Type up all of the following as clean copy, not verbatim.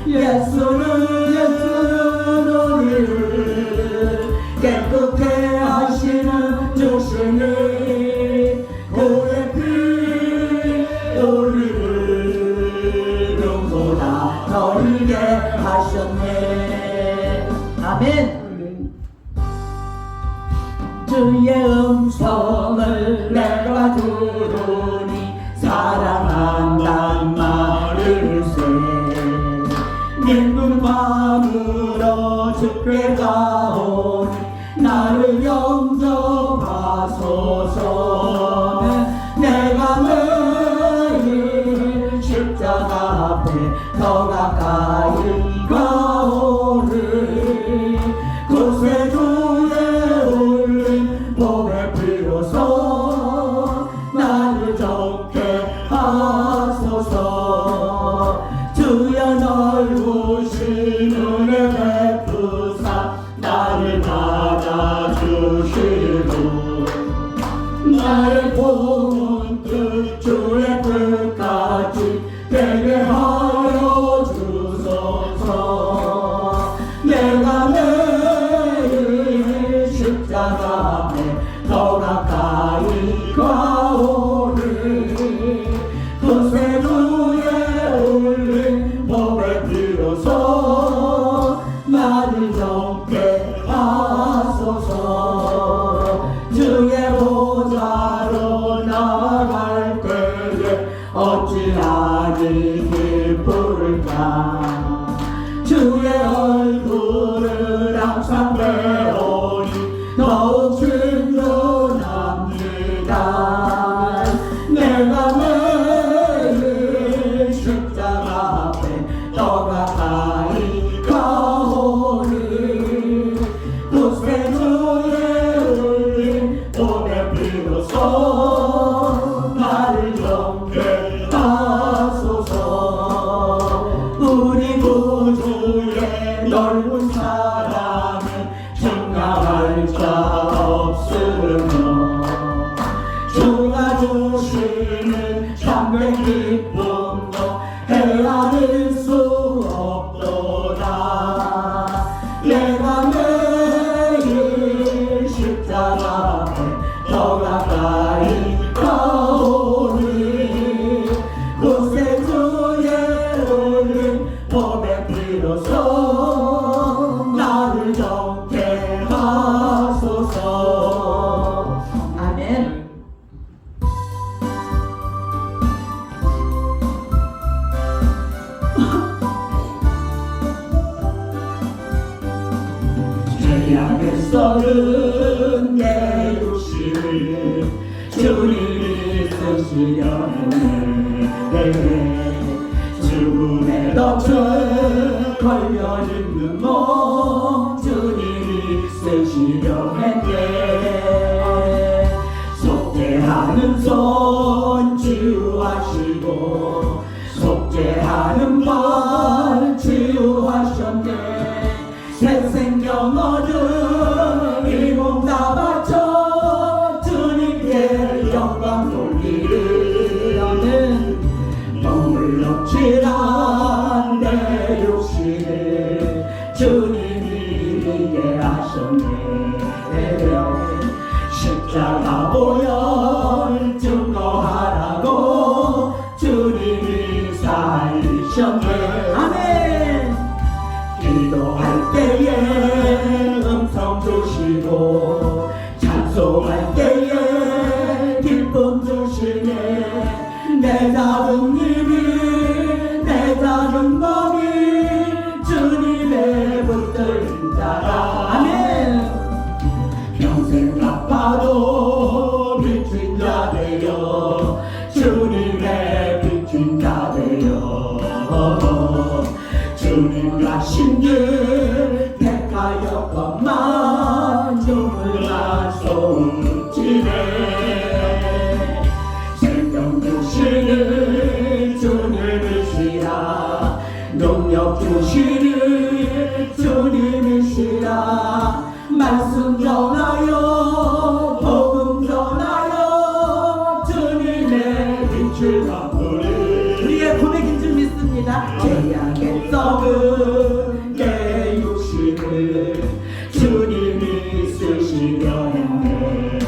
예수는 우리를 깨끗게 하시는 주시니 그의 피 우리를 눈보다 덜게 하셨네. 아멘. 주의 음성을 내가 들으니 사랑한단 말을세. 내 눈 감으러 주께 가오니 나를 영접하소서. 내가 매일 십자가 앞에 더 가까이 가오니 그새 주의 울린 몸에 비로소 나를 좋게 하소서. 주여 넓으신 은혜 베푸사 나를 받아주시고 나를 보는 뜻 주의 뜻까지 되게 하여 주소서. 내가 매일 십자가 앞에 더 가까이 가오니 그새 주의 울린 몸에 비로소 나를 좋게 하소서. 주의 보좌로 나아갈 때에 어찌하니 기쁠까. 주의 얼굴을 항상 배우니 더욱 친근합니다. 내가 매일 십자가 앞에 더 가까이 가오니 그새 주의 울린 몸에 비로소 나를 좋게 하소서. 우리 구주의 넓은 사랑은 증명할 자 없으며 주가 주시는 참된 기쁨도 헤아릴 수 없도다. 내가 매일 십자가 앞에 더 가까이 가오니 그새 주의 울린 몸에 비로소 나를 좋게 하소서. 아멘. 죄악의 썰은 내 육신을 주님이 쓰시려 했네. 죽음의 덫을 걸려 있는 몸 주님이 쓰시려 했네. 속죄하는 손 치유하시고 속죄하는 발 치유하셨네. 새 생명 얻은 이 몸 다 바쳐 주님께 영광 돌리려는 억울럭질한 내 욕심을 주님이 이해하셨네. 십자가 보혈 증거하라고 주님이 살리셨네. 아멘. 기도할 때에 음성 주시고 찬송할 때에 기쁨 주시네. 내 작은 힘이 내 작은 몸이 주님의 붙들린 자라. 아멘. 평생 아파도 비춘 자 되어 주님의 비춘 자 되어 주님 가신 길 택하였건만 눈물 난 손짓네. 생명 주시는 주님이시라 능력 주시는 주님이시라. 말씀 전하여 복음 전하여 주님의 빛을 갚으리. 우리의 고백인 줄 믿습니다. 죄악의 썩은 내 육신을 주님이 쓰시려 해.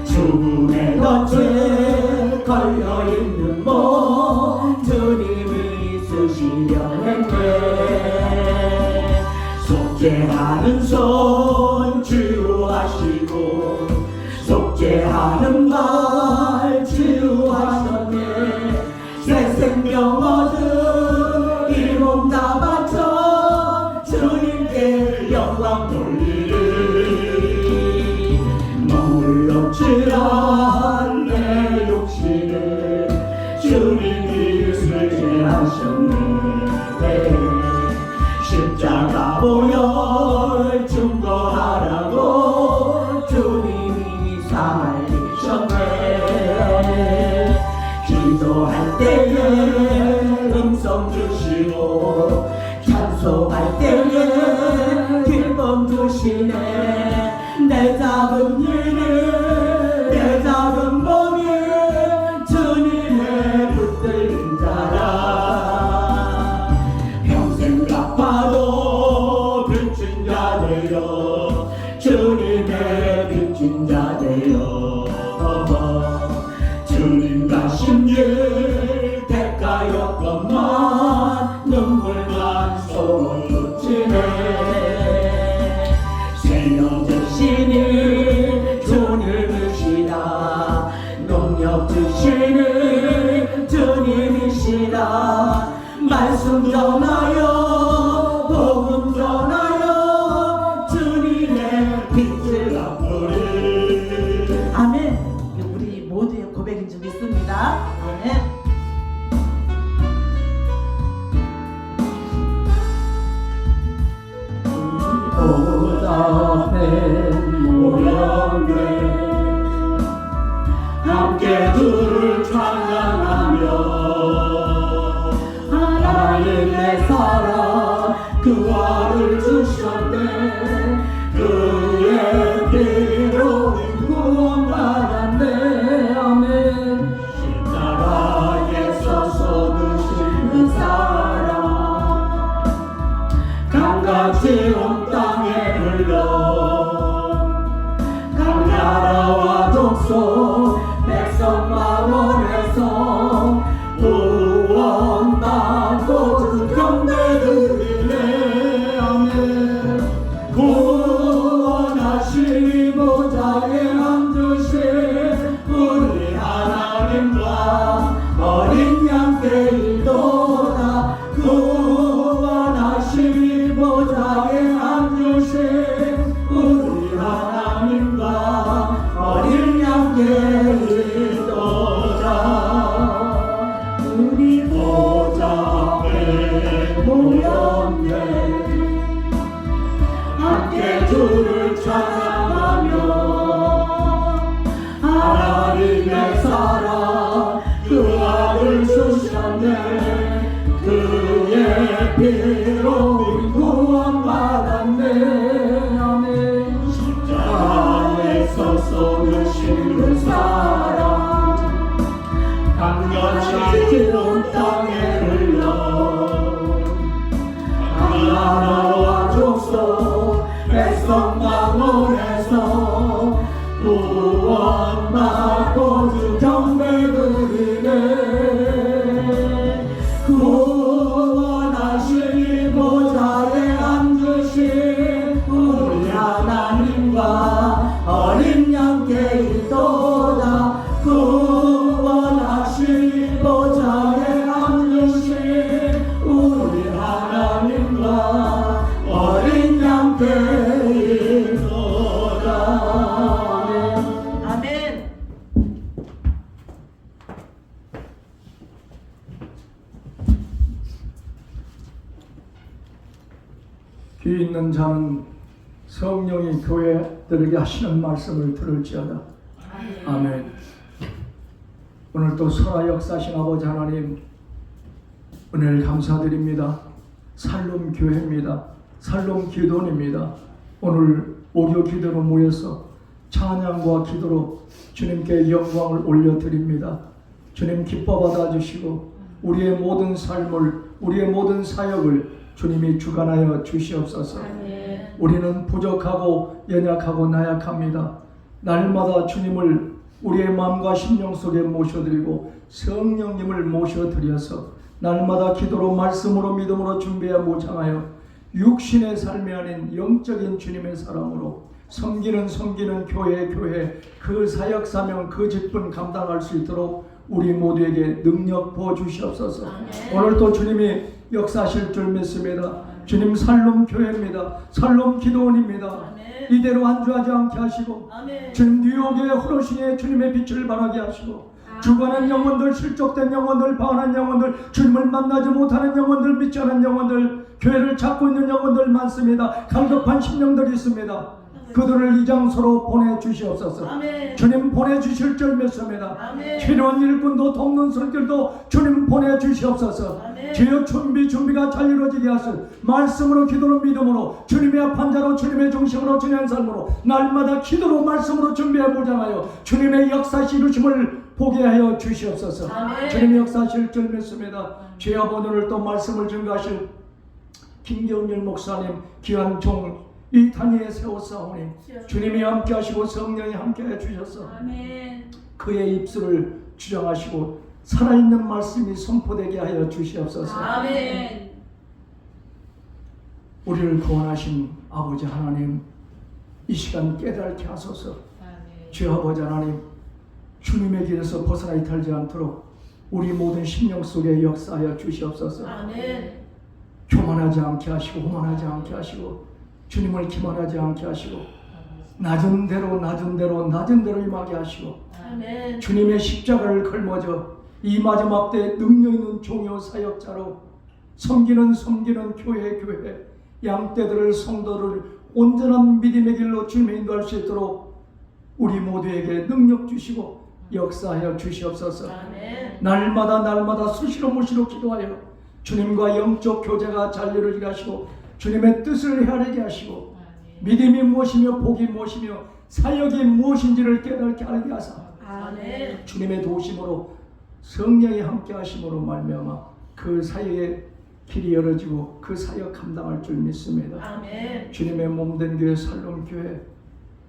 죽음의 덫에 걸려있는 몸 주님이 쓰시려 했네. 속죄하는 손 치유하시고 속죄하는 말 치유하셨네. 새 생명 얻은 이 몸 다 바쳐 주님께 영광 돌리리. 머물렀지란 내 욕심을 주님이 수리하셨네. 십자가 보혈 증거하라고 주님이 살리셨네. 기도할 때에 음성 주시고 찬송할 때에 기쁨 주시네. 내 작은 일을 내 작은 몸이 주님의 붙들린 자라. 평생 갚아도 빚진 자 되어 주님의 빚진 자 되어 주님 가신 일 대가였건만 눈물만 쏟아지네. 새벽 주시니 주님이시라. 농력 주시니 주님이시라. 말씀 전하여 복음 전하여 주님의 빛을 갚으리. 아멘. 우리 모두의 고백인 줄 믿습니다. 아멘. 보답해 모였네. 함께 주를 찬양하며 하나님의 사랑 그 아를 주셨네. 그의 피로 구원받았네. 아멘. 십자가에서 쏟으신 그 사랑 강같이 온 땅에 흘러 강나라와 족속 백성 망원에서 구원받고 경배드리네. 아멘. 구원하시니 보좌에 앉으신 우리 하나님과 어린 양께 일도다. 구원하시니 보좌에 앉으신 우리 하나님과 어린 양께 일도다. 우리 보좌에 모였네. 함께 주를 찬양하며 하나님의 사랑 그 아들 주셨네. 그의 피로 구원받았네. 아멘. 십자가에서 쏟으신 그 사랑 강같이 온 땅에 흘러 강나라와 족속 백성 망원에서 구원받고 주 경배드리네. 구원하시니 보좌에 앉으신 우리 하나님과 어린 양께 일도다. 구원하시니 보좌에 앉으신 우리 하나님과 어린 양께 일도다. 아멘. 귀 있는 자는 성령이 교회들에게 하시는 말씀을 들을지어다. 아멘. 오늘 또 설화 역사신 아버지 하나님 은혜를 감사드립니다. 살롬 교회입니다. 살롬 기도원입니다. 오늘 오교 기도로 모여서 찬양과 기도로 주님께 영광을 올려드립니다. 주님 기뻐 받아주시고 우리의 모든 삶을 우리의 모든 사역을 주님이 주관하여 주시옵소서. 우리는 부족하고 연약하고 나약합니다. 날마다 주님을 우리의 마음과 심령 속에 모셔드리고 성령님을 모셔드려서 날마다 기도로 말씀으로 믿음으로 준비하여 무장하여 육신의 삶이 아닌 영적인 주님의 사람으로 섬기는 교회 그 사역 사명 그 직분 감당할 수 있도록 우리 모두에게 능력 부어 주시옵소서. 오늘도 주님이 역사하실 줄 믿습니다. 주님 살롬 교회입니다. 살롬 기도원입니다. 이대로 안주하지 않게 하시고 주님 뉴욕의 호로신의 주님의 빛을 발하게 하시고 죽어가는 영혼들, 실족된 영혼들, 방황한 영혼들, 주님을 만나지 못하는 영혼들, 믿지 않은 영혼들, 교회를 찾고 있는 영혼들 많습니다. 갈급한 심령들이 있습니다. 그들을 이 장소로 보내주시옵소서. 주님 보내주실 줄 믿습니다. 필요한 일꾼도 돕는 손길도 주님 보내주시옵소서. 주여 준비가 잘 이루어지게 하소서. 말씀으로 기도로 믿음으로 주님의 합한 자로 주님의 중심으로 주님의 삶으로 날마다 기도로 말씀으로 준비해 무장하여 주님의 역사시 이루심을 보게 하여 주시옵소서. 주님의 역사실 줄 믿습니다. 주여 오늘 또 말씀을 증거하실 김경일 목사님 귀한 종 이 단위에 세웠사오니 주님이 함께하시고 성령이 함께해 주셔서 그의 입술을 주장하시고 살아있는 말씀이 선포되게 하여 주시옵소서. 우리를 구원하신 아버지 하나님 이 시간 깨닫게 하소서. 주여 아버지 하나님 주님의 길에서 벗어나 이탈지 않도록 우리 모든 심령 속에 역사하여 주시옵소서. 교만하지 않게 하시고 오만하지 않게 하시고 주님을 기만하지 않게 하시고 낮은 대로 임하게 하시고 주님의 십자가를 걸머져 이 마지막 때 능력 있는 종요 사역자로 섬기는 교회 양떼들을 성도를 온전한 믿음의 길로 주님의 인도할 수 있도록 우리 모두에게 능력 주시고 역사하여 주시옵소서. 날마다 수시로 무시로 기도하여 주님과 영적 교제가 잘 이루어지게 하시고 주님의 뜻을 헤아리게 하시고 믿음이 무엇이며 복이 무엇이며 사역이 무엇인지를 깨닫게 알게 하사 주님의 도우심으로 성령이 함께 하심으로 말미암아 그 사역의 길이 열어지고 그 사역 감당할 줄 믿습니다. 주님의 몸된 교회 살롬 교회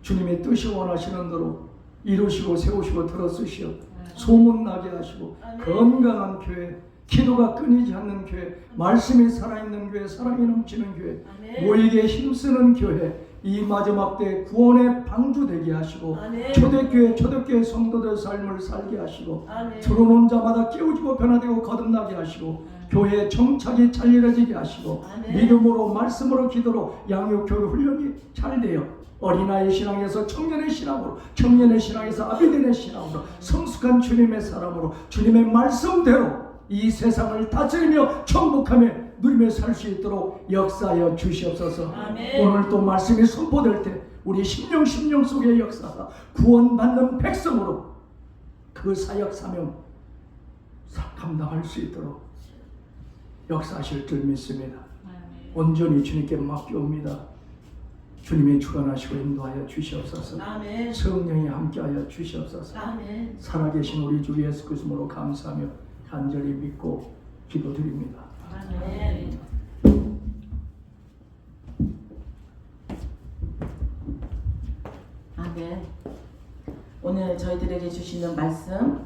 주님의 뜻이 원하시는 대로 이루시고 세우시고 들어쓰시어 소문나게 하시고 건강한 교회 기도가 끊이지 않는 교회, 말씀이 살아있는 교회, 사랑이 넘치는 교회, 모이게 힘쓰는 교회, 이 마지막 때 구원의 방주 되게 하시고 초대교회 성도들 삶을 살게 하시고 들어오는 자마다 깨우치고 변화되고 거듭나게 하시고 교회의 정착이 잘 이루어지게 하시고 믿음으로 말씀으로 기도로 양육교회 훈련이 잘 되어 어린아이 신앙에서 청년의 신앙으로 청년의 신앙에서 아비들의 신앙으로 성숙한 주님의 사람으로 주님의 말씀대로 이 세상을 다스리며 천국하며 누리며 살 수 있도록 역사하여 주시옵소서. 오늘 또 말씀이 선포될 때 우리 심령 속에 역사가 구원받는 백성으로 그 사역 사명 감당할 수 있도록 역사하실 줄 믿습니다. 온전히 주님께 맡겨옵니다. 주님이 주관하시고 인도하여 주시옵소서. 성령이 함께하여 주시옵소서. 살아계신 우리 주 예수 그리스도로 감사하며 간절히 믿고 기도드립니다. 아멘. 오늘 저희들에게 주시는 말씀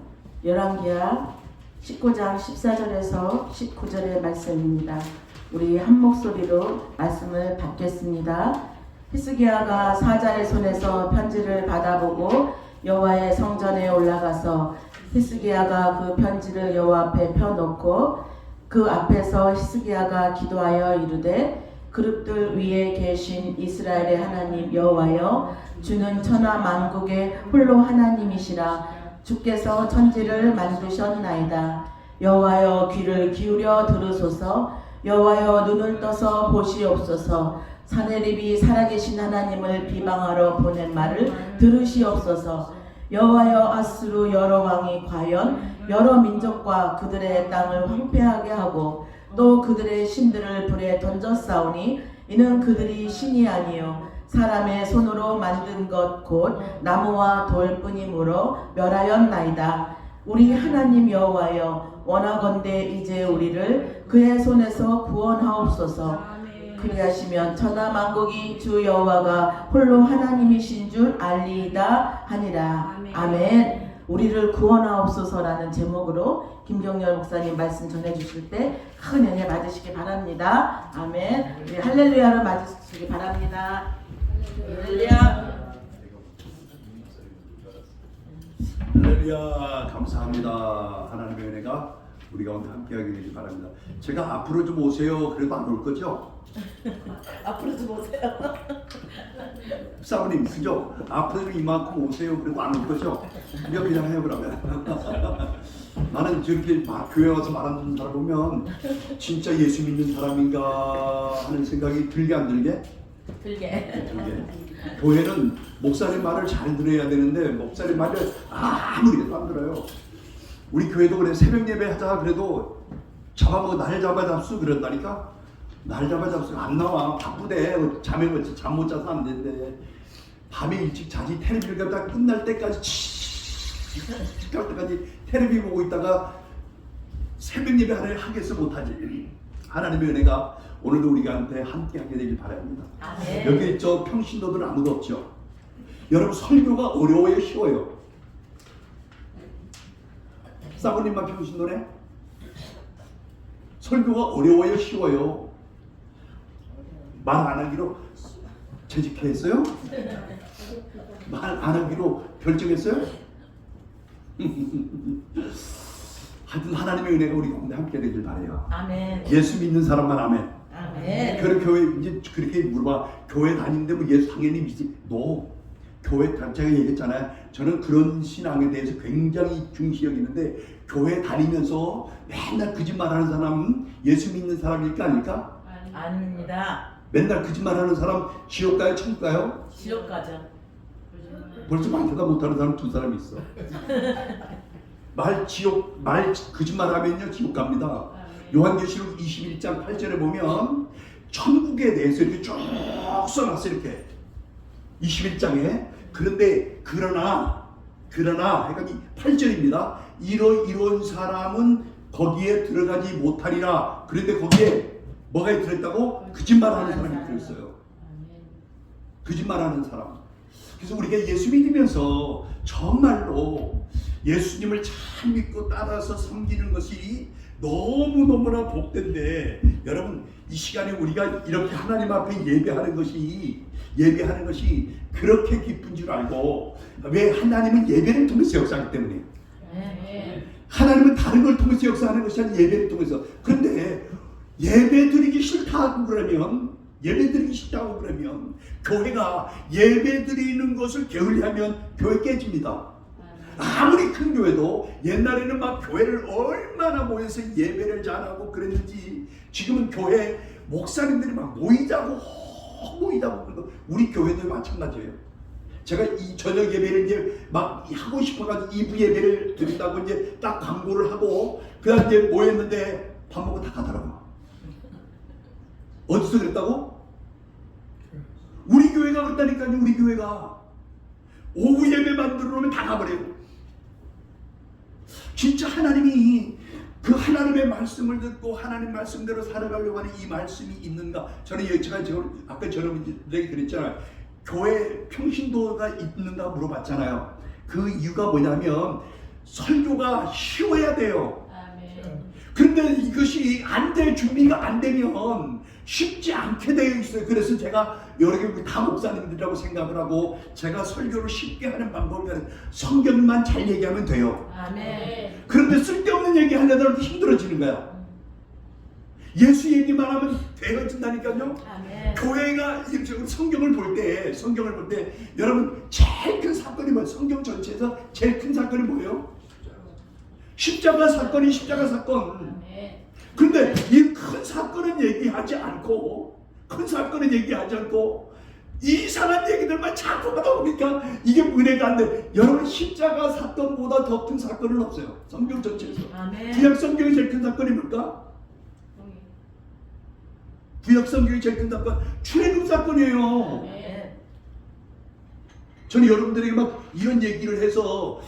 열왕기하 19장 14절에서 19절의 말씀입니다. 우리 한 목소리로 말씀을 받겠습니다. 히스기야가 사자의 손에서 편지를 받아보고 여호와의 성전에 올라가서 히스기야가 그 편지를 여호와 앞에 펴놓고 그 앞에서 히스기야가 기도하여 이르되 그릇들 위에 계신 이스라엘의 하나님 여호와여 주는 천하 만국의 홀로 하나님이시라. 주께서 천지를 만드셨나이다. 여호와여 귀를 기울여 들으소서. 여호와여 눈을 떠서 보시옵소서. 사내립이 살아계신 하나님을 비방하러 보낸 말을 들으시옵소서. 여호와여 아수르 여러 왕이 과연 여러 민족과 그들의 땅을 황폐하게 하고 또 그들의 신들을 불에 던졌사오니 이는 그들이 신이 아니요 사람의 손으로 만든 것 곧 나무와 돌뿐이므로 멸하였나이다. 우리 하나님 여호와여 원하건대 이제 우리를 그의 손에서 구원하옵소서. 그리하시면 천하 만국이 주 여호와가 홀로 하나님이신 줄 알리이다 하니라. 아멘. 우리를 구원하옵소서라는 제목으로 김경열 목사님 말씀 전해주실 때 큰 은혜 받으시기 바랍니다. 아멘. 우리 할렐루야로 맞으시기 바랍니다. 할렐루야. 할렐루야. 감사합니다. 하나님의 은혜가 우리 가운데 함께하게 되길 바랍니다. 제가 앞으로 좀 오세요. 그래도 안 올 거죠? 앞으로 좀 오세요. 사모님 그죠? 앞으로 좀 이만큼 오세요. 그래도 안 올 거죠? 우리가 그냥 해요 그러면. 나는 저렇게 교회 와서 말하는 사람 보면 진짜 예수 믿는 사람인가 하는 생각이 들게 안 들게? 들게. 교회는 목사님 말을 잘 들어야 되는데 목사님 말을 아무리 해도 안 들어요. 우리 교회도 그래. 새벽 예배 하자 그래도 잡아먹어 날 잡아잡수 그런다니까. 날 잡아잡수 안 나와. 바쁘대. 잠 못 자서 안 된대. 밤에 일찍 자지. 텔레비를 갖다 끝날 때까지 갈 때까지 텔레비 보고 있다가 새벽 예배 하겠어 못하지. 하나님의 은혜가 오늘도 우리한테 함께하게 되길 바랍니다. 아멘. 여기 저 평신도들 아무도 없죠. 여러분 설교가 어려워요 쉬워요? 사모님만 평신도네? 설교가 어려워요 쉬워요? 말 안 하기로 재직했어요? 말 안 하기로 결정했어요? 하여튼 하나님의 은혜가 우리 가운데 함께 되길 바래요. 아멘. 예수 믿는 사람만 아멘. 아멘. 그런 교회 이제 그렇게 물어봐. 교회 다니는데 뭐 예수 당연히 믿지. 너 교회 제가 얘기했잖아요. 저는 그런 신앙에 대해서 굉장히 중시 여기는데 교회 다니면서 맨날 거짓말하는 사람은 예수 믿는 사람일까 아닐까? 아닙니다. 맨날 거짓말하는 사람 지옥 가요 천국 가요? 지옥 가죠. 벌써 말보다 못하는 사람 두 사람 있어. 말 거짓말하면요 지옥 갑니다. 요한계시록 21장 8절에 보면 천국에 대해서 이렇게 쭉 써놨어 이렇게 21장에. 그런데 그러나 그러니까 8절입니다. 이런 사람은 거기에 들어가지 못하리라. 그런데 거기에 뭐가 들어있다고? 거짓말하는 사람이 들어있어요. 거짓말하는 사람. 그래서 우리가 예수 믿으면서 정말로 예수님을 잘 믿고 따라서 섬기는 것이 너무너무나 복된데, 여러분 이 시간에 우리가 이렇게 하나님 앞에 예배하는 것이 그렇게 기쁜 줄 알고, 왜? 하나님은 예배를 통해서 역사하기 때문에. 하나님은 다른 걸 통해서 역사하는 것이 아니라 예배를 통해서. 그런데 예배드리기 싫다고 그러면 교회가 예배드리는 것을 게을리하면 교회 깨집니다. 아무리 큰 교회도 옛날에는 막 교회를 얼마나 모여서 예배를 잘하고 그랬는지, 지금은 교회 목사님들이 막 모이자고 우리 교회도 마찬가지예요. 제가 이 저녁 예배를 이제 막 하고 싶어가지고 2부 예배를 드린다고 이제 딱 광고를 하고 그다음 이제 모였는데 밥 먹고 다 가더라고. 어디서 그랬다고? 우리 교회가 그랬다니까요. 우리 교회가 오후 예배 만들어 놓으면 다 가버려요. 진짜 하나님이 그 하나님의 말씀을 듣고 하나님 말씀대로 살아가려고 하는 이 말씀이 있는가? 저는 제가 아까 여러분들에게 그랬잖아요. 교회 평신도가 있는가 물어봤잖아요. 그 이유가 뭐냐면 설교가 쉬워야 돼요. 그런데 이것이 안 될 준비가 안 되면 쉽지 않게 되어 있어요. 그래서 제가 여러 개 다 목사님들이라고 생각을 하고, 제가 설교를 쉽게 하는 방법은 성경만 잘 얘기하면 돼요. 아멘. 그런데 쓸데없는 얘기 하려다 힘들어지는 거야. 예수 얘기만 하면 되어진다니까요. 아멘. 교회가 성경을 볼 때 여러분 제일 큰 사건이 뭐예요? 성경 전체에서 제일 큰 사건이 뭐예요? 십자가 사건이 십자가 사건. 근데 이 큰 사건은 얘기하지 않고 이상한 얘기들만 자꾸 하다 보니까 이게 은혜가 안 돼. 여러분 십자가 사건보다 더 큰 사건은 없어요. 성경 전체에서. 구약 성경의 제일 큰 사건이 뭘까? 구약 성경의 제일 큰 사건 출애굽 사건이에요. 저는 여러분들에게 막 이런 얘기를 해서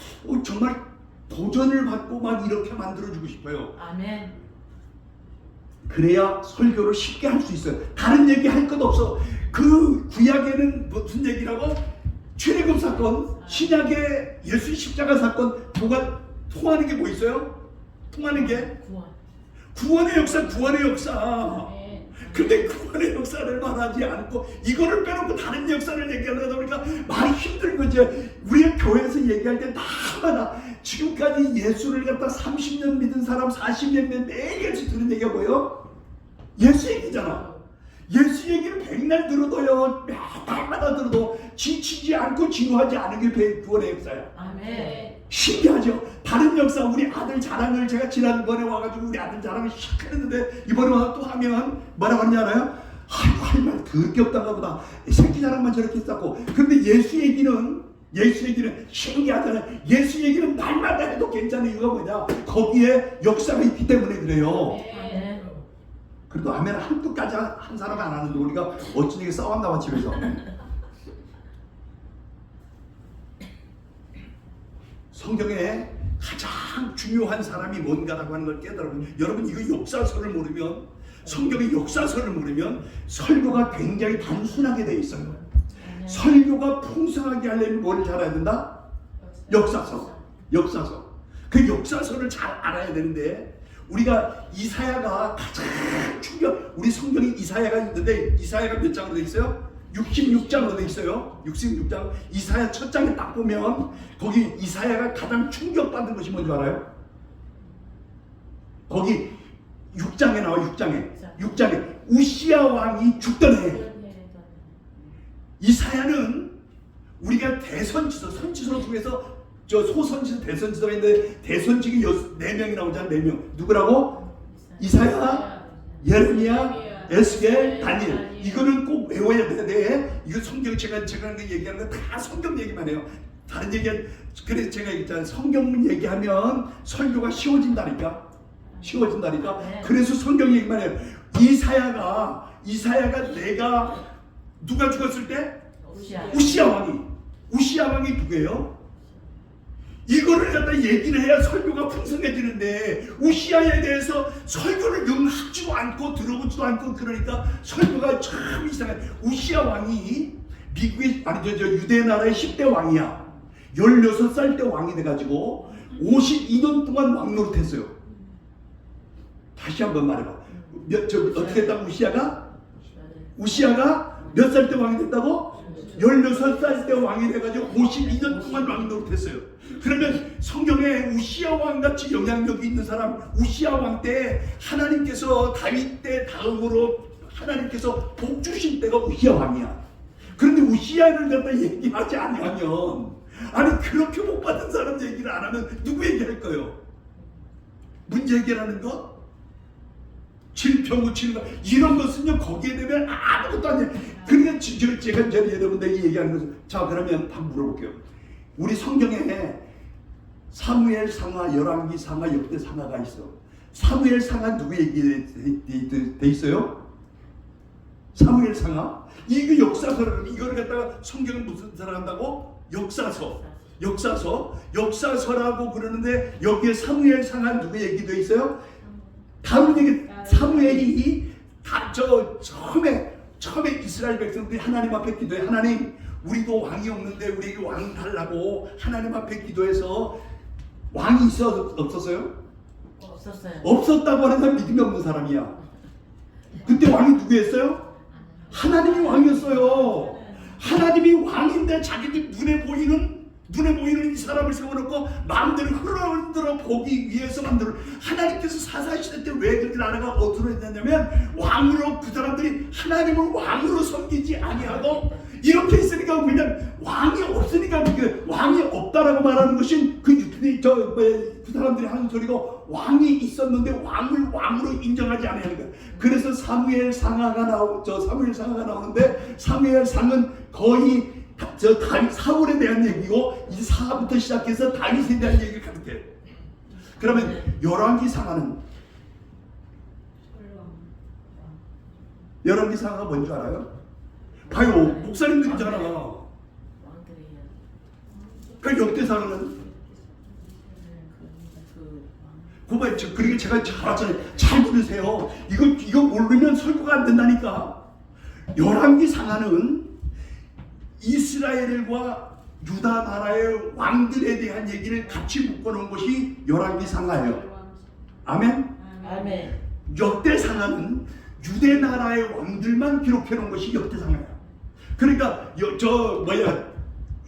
정말 도전을 받고 막 이렇게 만들어주고 싶어요. 아멘. 그래야 설교를 쉽게 할 수 있어요. 다른 얘기 할 것 없어. 그 구약에는 무슨 얘기라고? 출애굽 사건, 신약의 예수 십자가 사건, 뭐가 통하는 게 뭐 있어요? 통하는 게 구원의 역사, 구원의 역사. 근데 구원의 역사를 말하지 않고 이거를 빼놓고 다른 역사를 얘기하려다 보니까 말이 힘든 거지. 우리가 교회에서 얘기할 때 다 많아. 지금까지 예수를 갖다 30년 믿은 사람, 40년 매일같이 들은 얘기가 뭐예요? 예수 얘기잖아. 예수 얘기를 백날 들어도요, 매달마다 들어도 지치지 않고 지루하지 않은 게 구원의 역사야. 아멘. 신기하죠? 다른 역사, 우리 아들 자랑을 제가 지난번에 와가지고 우리 아들 자랑을 시작했는데 이번에 와서 또 하면 뭐라고 하는지 알아요? 아이고 할 말 그게 없다가 보다 새끼 자랑만 저렇게 했었고. 근데 예수 얘기는 신기하잖아요. 예수 얘기는 날마다 해도 괜찮은 이유가 뭐냐? 거기에 역사가 있기 때문에 그래요. 아멘. 그래도 아멘 한두까지 한 사람이 안 하는데 우리가 어쩐 얘기 싸웠나 봐 집에서. 성경에 가장 중요한 사람이 뭔가라고 하는 걸 깨달으면, 여러분 이거 역사서를 모르면, 성경의 역사서를 모르면 설교가 굉장히 단순하게 돼 있어요. 설교가 풍성하게 하려면 뭘 잘해야 된다? 역사서. 그 역사서를 잘 알아야 되는데, 우리가 이사야가 가장 우리 성경에 이사야가 있는데 이사야가 몇 장으로 돼 있어요? 66장으로 돼 있어요. 66장. 이사야 첫 장에 딱 보면 거기 이사야가 가장 충격받은 것이 뭔지 알아요? 거기 6장에 나와. 6장에 우시야 왕이 죽던 해. 이사야는 우리가 대선지서, 선지서 중에서 저 소선지서, 대선지서가 있는데 대선지기 4명이 나오잖아. 4명. 누구라고? 이사야, 예레미야, 에스겔, 다니엘. 이거는 꼭 외워야 돼. 이거 성경 제가 얘기하는 거 다 성경 얘기만 해요. 다른 얘기는, 그래서 제가 있잖아요. 성경 얘기하면 설교가 쉬워진다니까. 그래서 성경 얘기만 해요. 이사야가 내가 누가 죽었을 때? 우시야 왕이 누구예요? 이거를 갖다 얘기를 해야 설교가 풍성해지는데 우시야에 대해서 설교를 영하지도 않고 들어보지도 않고, 그러니까 설교가 참 이상해. 우시야 왕이 미국의 유대 나라의 10대 왕이야. 16살 때 왕이 돼가지고 52년 동안 왕 노릇했어요. 다시 한번 말해봐. 어떻게 했다고? 우시야가 몇 살 때 왕이 됐다고? 16살 때 왕이 돼가지고 52년 동안 왕 노릇했어요. 그러면 성경에 우시야 왕같이 영향력이 있는 사람, 우시야 왕 때 하나님께서 다윗 때 다음으로 하나님께서 복 주신 때가 우시야 왕이야. 그런데 우시야를 갖다 얘기하지 않으면, 아니 그렇게 복 받은 사람 얘기를 안 하면 누구 얘기할 거예요? 문제 해결하는 거? 질병 고치는 거, 이런 것은요 거기에 되면 아무것도 아니에요. 그러니까 제가 여러분들에게 얘기하는 것은, 자 그러면 한번 물어볼게요. 우리 성경에 사무엘 상하, 열왕기 상하, 역대 상하가 있어. 사무엘 상하 누구 얘기 돼 있어요? 사무엘 상하? 이거 역사서를, 이거를 갖다가 성경은 무슨 사람 한다고? 역사서라고 그러는데 여기에 사무엘 상하 누구 얘기 돼 있어요? 다른 얘기. 사무엘이 처음에 이스라엘 백성들이 하나님 앞에 기도해. 하나님, 우리도 왕이 없는데 우리에게 왕 달라고 하나님 앞에 기도해서 왕이 있어 없었어요? 없었다고 하는 사람 믿음이 없는 사람이야. 그때 왕이 누구였어요? 하나님이 왕이었어요. 하나님이 왕인데 자기들 눈에 보이는 이 사람을 세워놓고 마음대로 흘러들어 보기 위해서 만들어. 하나님께서 사사시대 때 왜 그렇게 나라가 어떻게 됐냐면, 왕으로 그 사람들이 하나님을 왕으로 섬기지 아니하고 이렇게 있으니까, 그냥 왕이 없으니까, 왕이 없다라고 말하는 것은 그 사람들이 하는 소리고, 왕이 있었는데 왕으로 인정하지 않아야 거예요. 그래서 사무엘 상하가 나오는데, 사무엘 상은 거의 다윗 사울에 대한 얘기고, 이 사부터 시작해서 다윗에 대한 얘기를 가르쳐요. 그러면 열왕기 상하는, 열왕기 상하가 뭔지 알아요? 봐요, 목사님들이잖아. 그 역대 상하는 고발 그러니까 제가 잘하잖아요. 잘 들으세요. 이거 모르면 설교가 안 된다니까. 열왕기 상하는 이스라엘과 유다 나라의 왕들에 대한 얘기를 같이 묶어놓은 것이 열왕기 상하예요. 아멘. 아멘. 역대 상하는 유대 나라의 왕들만 기록해놓은 것이 역대 상하예요. 그러니까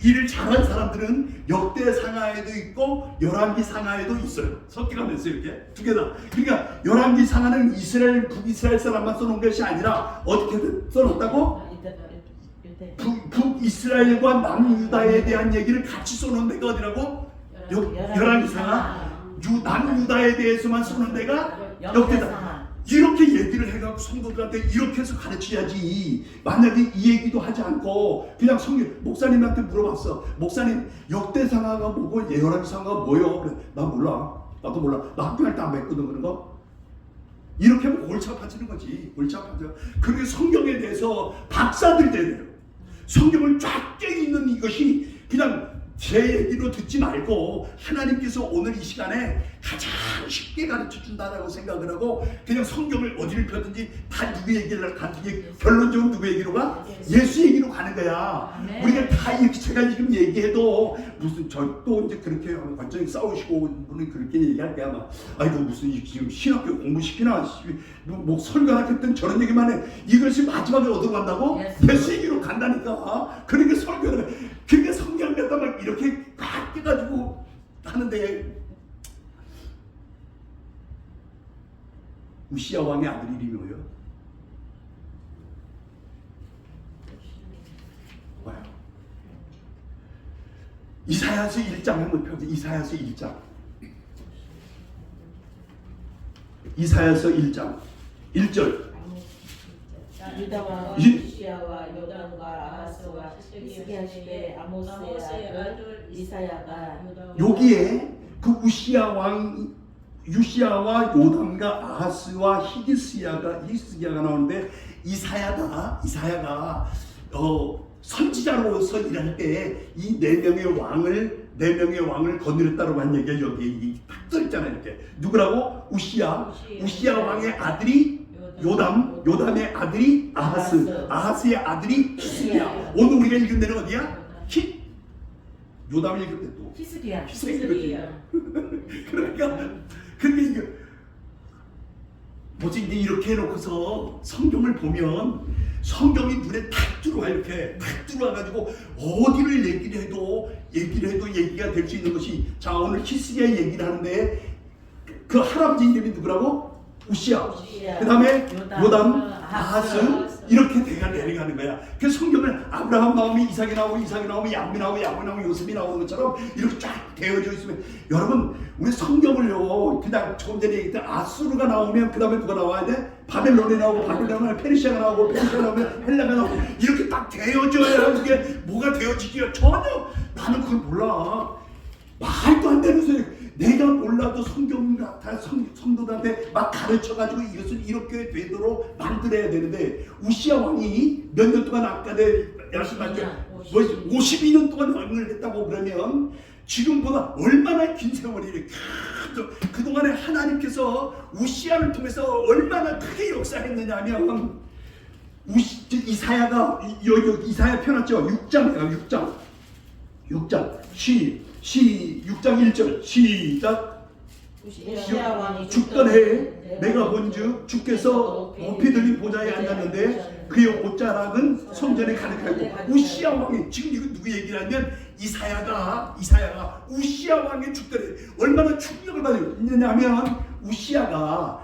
일을 잘한 사람들은 역대 상하에도 있고 열왕기 상하에도 있어요. 섞여가면서 이렇게 두 개 다. 그러니까 열왕기 상하는 이스라엘 북이스라엘 사람만 써놓은 것이 아니라 어떻게 써놨다고? 북이스라엘과 남유다에 대한 얘기를 같이 써놓은 데가 어디라고? 열왕기 상하. 남유다에 대해서만 써놓은 데가 역대다. 이렇게 얘기를 해갖고 성도들한테 이렇게 해서 가르쳐야지. 만약에 이 얘기도 하지 않고 그냥 목사님한테 물어봤어. 목사님 역대상하가 뭐고 열왕기상하가 뭐요? 그래, 나 몰라. 나도 몰라. 나 학교 할 때 안 뵀거든 그런 거. 이렇게 하면 골치 아파지는 거지. 골치 아파져. 그렇게 성경에 대해서 박사들이 돼야 돼요. 성경을 쫙 껴있는 이것이 그냥 제 얘기로 듣지 말고 하나님께서 오늘 이 시간에 가장 쉽게 가르쳐 준다라고 생각을 하고 그냥 성경을 어디를 펴든지 다 누구 얘기를 가든지 결론적으로 누구 얘기로 가? 예수 얘기로 가는 거야. 아멘. 우리가 다 이렇게 제가 지금 얘기해도 무슨 저 또 이제 그렇게 완전히 싸우시고 분은 그렇게 얘기할 거야. 막 아이고 무슨 지금 신학교 공부시키나 뭐 설교나 했던 저런 얘기만 해. 이것이 마지막에 어디로 간다고? 예수 얘기로 간다니까. 그러니까 설교를 그러니까 성경 갖다 막 이렇게 꽉 끼가지고 하는데 우시야 왕의 아들 이름이 뭐예요? 뭐야? 이사야서 1장 한번 펴보세요. 이사야서 1장. 이사야서 1장 1절. 유다와 이- 우시야와 요담과 아하스와 히스기야 시대 아모스의 아들 이사야가 여기에 그 유시야와 요담과 아하스와 히스기야가 나오는데 이사야가 선지자로서 일할 때 이 네 명의 왕을 거느렸다고 한 얘기가 여기 딱 써있잖아요. 이렇게 누구라고? 우시야 왕의 아들이 요담의 아들이 아하스의 아들이 히스기야. 오늘 우리가 읽은 데는 어디야? 요담을 읽을 때 또 히스기야. 그러니까 이게 뭐지 이제 이렇게 해놓고서 성경을 보면 성경이 눈에 탁 들어와 이렇게 탁 들어와가지고 어디를 얘기를 해도 얘기가 될 수 있는 것이 자 오늘 히스기야 얘기를 하는데 그 할아버지 이름이 누구라고? 우시야. 그 다음에 요담, 아하스 이렇게 대가 내려가는 거야. 그 성경을 아브라함 나오면 이삭이 나오고 야곱이 나오고 요셉이 나오는 것처럼 이렇게 쫙 되어져 있으면 여러분 우리 성경을요 그냥 조금 전에 얘기했던 아수르가 나오면 그 다음에 누가 나와야 돼? 바벨론이 나오고 바벨론에 페르시아가 나오고 페르시아가 나오면 헬라가 나오고 이렇게 딱 되어져야 그게 뭐가 되어지기가 전혀 나는 그걸 몰라. 말도 안 되는 소리. 내가 몰라도 성도들한테 막 가르쳐가지고 이것을 이렇게 되도록 만들어야 되는데 우시야 왕이 몇 년 동안 아까 말씀하셨죠 52년 동안 왕을 했다고 그러면 지금보다 얼마나 긴 세월이 그동안에 하나님께서 우시야를 통해서 얼마나 크게 역사했느냐 하면 이사야가 이사야 펴놨죠. 6장 6장 1절 시작. 우시야 왕이 죽던 해에 내가 본즉 주께서 높이 들린 보좌에 앉았는데 그의 옷자락은 성전에 가득하고 우시야 왕이 지금 이거 누구 얘기를 하면 이사야가 우시야 왕이 죽던 해 얼마나 충격을 받았느냐 하면 우시야가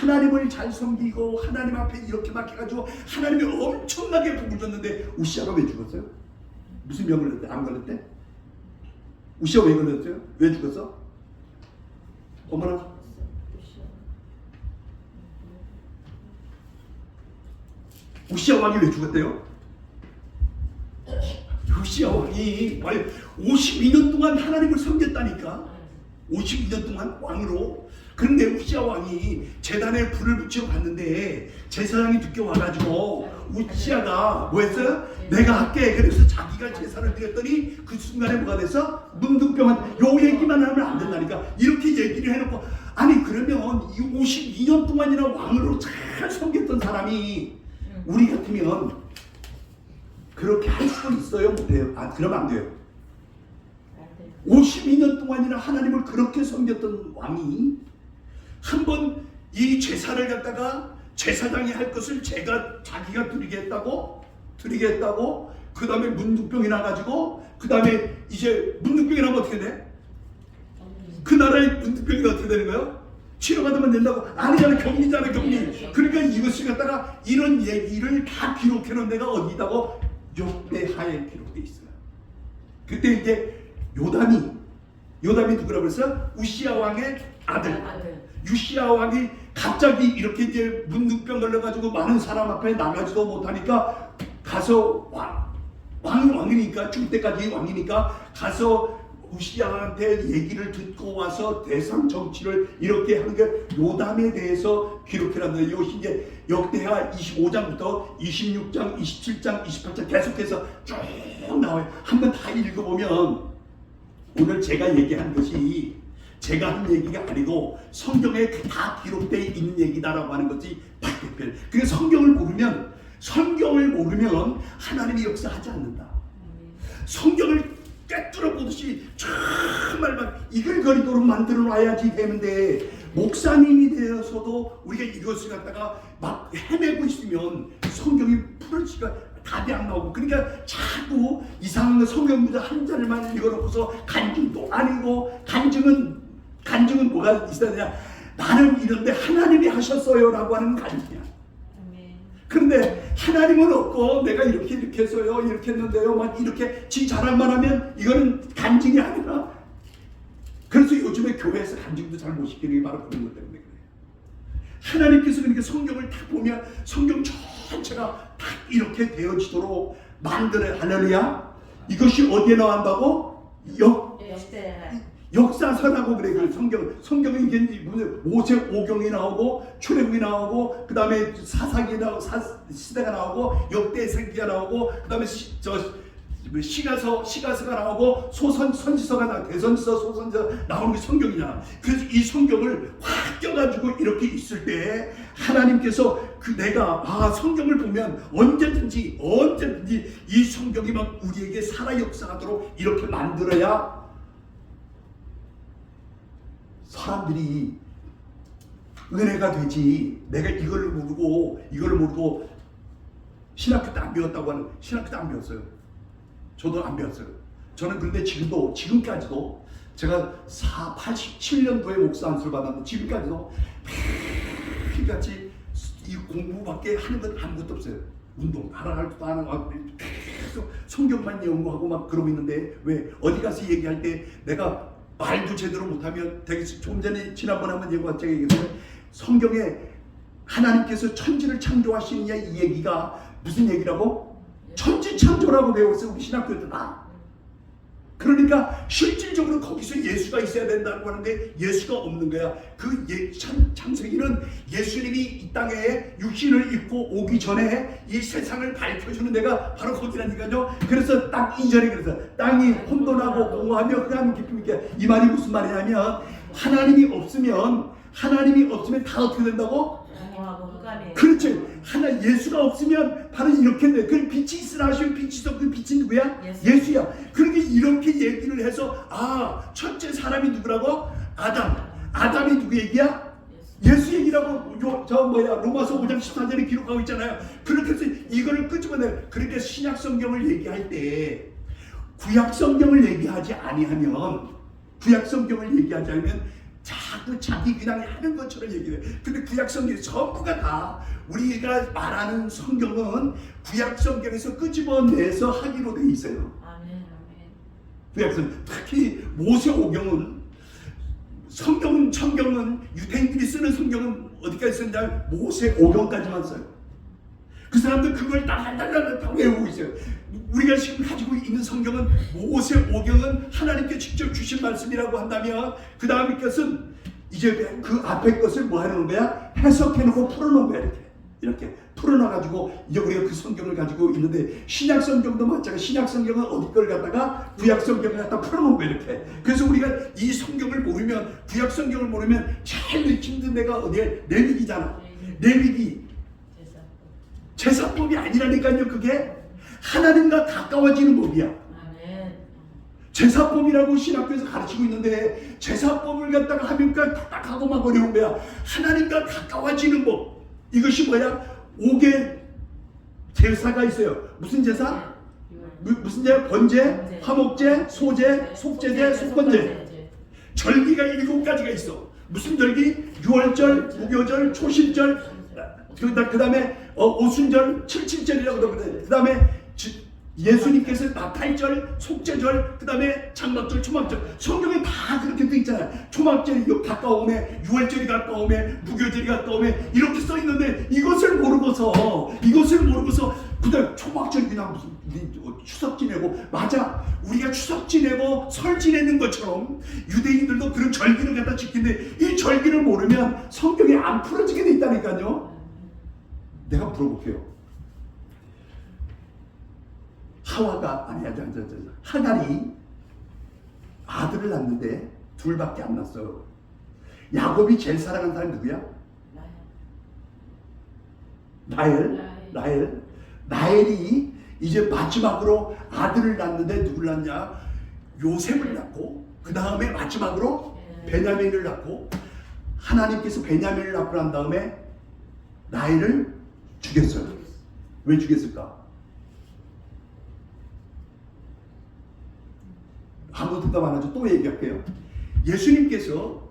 하나님을 잘 섬기고 하나님 앞에 이렇게 맡겨가지고 하나님이 엄청나게 복을 줬는데 우시야가 왜 죽었어요? 무슨 병을 걸렸대? 암 걸렸대? 우시야 왜 걸렸어요? 왜 죽었어? 어머나 우시야 왕이 왜 죽었대요? 우시야 왕이 52년 동안 하나님을 섬겼다니까. 52년 동안 왕으로 그런데 우시아 왕이 제단에 불을 붙이러 갔는데 제사장이 늦게 와가지고 우시아가 뭐 했어요? 내가 할게. 그래서 자기가 제사를 드렸더니 그 순간에 뭐가 됐어? 문둥병한 요 얘기만 하면 안 된다니까. 이렇게 얘기를 해놓고 아니 그러면 이 52년 동안이나 왕으로 잘 섬겼던 사람이 우리 같으면 그렇게 할 수도 있어요? 못해요? 아 그러면 안 돼요. 52년 동안이나 하나님을 그렇게 섬겼던 왕이 한번 이 제사를 갖다가 제사장이 할 것을 자기가 드리게 했다고 그 다음에 문둥병이 나가지고 그 다음에 이제 문둥병이 나면 어떻게 돼? 그 나라의 문둥병이 어떻게 되는 거예요? 치료받으면 된다고? 아니잖아, 격리잖아, 격리. 그러니까 이것을 갖다가 이런 얘기를 다 기록해 놓은 데가 어디다고? 역대하에 기록돼 있어요. 그때 이제 요담이 누구라고 그랬어요? 우시아 왕의 아들. 우시아 왕이 갑자기 이렇게 이제 문둥병 걸려가지고 많은 사람 앞에 나가지도 못하니까 가서 왕이니까 죽을 때까지 왕이니까 가서 우시아한테 얘기를 듣고 와서 대상 정치를 이렇게 하는 게 요담에 대해서 기록해놨는데 이것이 이제 역대하 25장부터 26장, 27장, 28장 계속해서 쭉 나와요. 한번 다 읽어보면 오늘 제가 얘기한 것이 제가 한 얘기가 아니고 성경에 다 기록되어 있는 얘기다라고 하는 것이 박대표. 그래서 성경을 모르면 하나님이 역사하지 않는다. 성경을 꿰뚫어 보듯이 정말 이글거리도록 만들어 놔야지 되는데 목사님이 되어서도 우리가 이것을 갖다가 막 헤매고 있으면 성경이 풀어지가 답이 안 나오고 그러니까 자꾸 이상한 성경 문제 한 자리만 읽어놓고서 간증도 아니고 간증은 뭐가 있어야 되냐? 나는 이런데 하나님이 하셨어요 라고 하는 간증이야. 그런데 하나님은 없고 내가 이렇게 했어요, 이렇게 했는데요, 막 이렇게 지 잘할만 하면 이거는 간증이 아니라. 그래서 요즘에 교회에서 간증도 잘 못 시키는 게 바로 그런 것 때문에 그래요. 하나님께서 그러니까 성경을 다 보면 성경 전체가 다 이렇게 되어지도록 만들어야. 할렐루야. 이것이 어디에 나온다고? 역사서라고 그래. 그 성경은 이게 모세오경이 나오고 출애굽이 나오고 그 다음에 사사기 나오고 시대가 나오고 역대기가 나오고 그 다음에 시가서가 나오고 선지서가 나오고 대선지서 소선지서 나오는 게 성경이잖아. 그래서 이 성경을 확 껴가지고 이렇게 있을 때 하나님께서 내가 성경을 보면 언제든지 이 성경이 막 우리에게 살아 역사하도록 이렇게 만들어야 사람들이 은혜가 되지. 내가 이걸 모르고 신학교 때 안 배웠다고 하는, 신학교 때 안 배웠어요. 저도 안 배웠어요. 저는 그런데 지금까지도 제가 87년도에 목사 안수를 받았는데 지금까지도 매일같이 이 공부밖에 하는 건 아무것도 없어요. 운동 할 것도 안 하고 계속 성경만 연구하고 막 그러고 있는데 왜 어디 가서 얘기할 때 내가 말도 제대로 못하면 되게 좀 전에 지난번에 한번 제가 얘기했어요. 성경에 하나님께서 천지를 창조하시느냐 이 얘기가 무슨 얘기라고? 천지 창조라고 배웠어요. 우리 신학교 때 다. 그러니까 실질적으로 거기서 예수가 있어야 된다고 하는데 예수가 없는 거야. 그 창세기는 예수님이 이 땅에 육신을 입고 오기 전에 이 세상을 밝혀주는 데가 바로 거기라니까요. 그래서 딱 이전에 그래서 땅이 혼돈하고 공허하며 흑암 깊음이 있게. 이 말이 무슨 말이냐면 하나님이 없으면 다 어떻게 된다고? 그렇지. 예수가 없으면 바로 이렇게 돼. 그 빛이 있으라 하시면 빛이 있어. 그 빛이 누구야? 예수야. 그러니까 이렇게 얘기를 해서 첫째 사람이 누구라고? 아담이 누구 얘기야? 예수 얘기라고 로마서 5장 14절에 기록하고 있잖아요. 그렇게 해서 이거를 끄집어내. 그러니까 신약 성경을 얘기할 때 구약 성경을 얘기하지 않으면 자기 그냥 하는 것처럼 얘기해. 근데 구약 성경 전부가 다 우리가 말하는 성경은 구약 성경에서 끄집어내서 하기로 돼 있어요. 구약 성경 특히 모세오경은 성경은 유대인들이 쓰는 성경은 어디까지 쓰느냐 모세오경까지만 써요. 그 사람들 그걸 다 외우고 있어요. 우리가 지금 가지고 있는 성경은 모세오경은 하나님께 직접 주신 말씀이라고 한다면 그 다음에 것은 이제 그 앞에 것을 뭐 하는 거야? 해석해놓고 풀어놓은 거야. 이렇게 풀어놔가지고 이제 우리가 그 성경을 가지고 있는데, 신약 성경도 마찬가지. 신약 성경은 어디 걸 갖다가 구약 성경을 갖다 풀어놓은 거야. 이렇게. 그래서 우리가 이 성경을 모르면, 구약 성경을 모르면 제일 힘든 데가 어디에? 레위기잖아. 레위기 제사법이 아니라니까요. 그게 하나님과 가까워지는 법이야. 제사법이라고 신학교에서 가르치고 있는데, 제사법을 갖다가 하니까 딱딱하고 막 어려운 거야. 하나님과 가까워지는 법. 이것이 뭐야? 5개 제사가 있어요. 무슨 제사? 무슨 제사? 번제, 화목제, 소제, 속제제, 속건제. 절기가 7가지가 있어. 무슨 절기? 유월절, 무교절, 초신절, 그 다음에 오순절, 칠칠절이라고 그러거든. 그 다음에 예수님께서 나팔절, 속죄절, 그 다음에 장막절, 초막절. 성경에 다 그렇게 돼 있잖아요. 초막절이 가까우면, 유월절이 가까우면, 무교절이 가까우면 이렇게 써 있는데, 이것을 모르고서 그다음 초막절이 그냥 무슨 추석 지내고, 맞아. 우리가 추석 지내고 설 지내는 것처럼 유대인들도 그런 절기를 갖다 지키는데, 이 절기를 모르면 성경이 안 풀어지게 돼 있다니까요. 내가 물어볼게요. 하갈이 아들을 낳는데 둘밖에 안 낳았어. 야곱이 제일 사랑하는 사람이 누구야? 라헬이 이제 마지막으로 아들을 낳는데 누굴 낳냐? 요셉을 낳고, 그 다음에 마지막으로 베냐민을 낳고, 하나님께서 베냐민을 낳고 난 다음에 라헬을 죽였어요. 왜 죽였을까? 아무도 대답 안 하죠. 또 얘기할게요. 예수님께서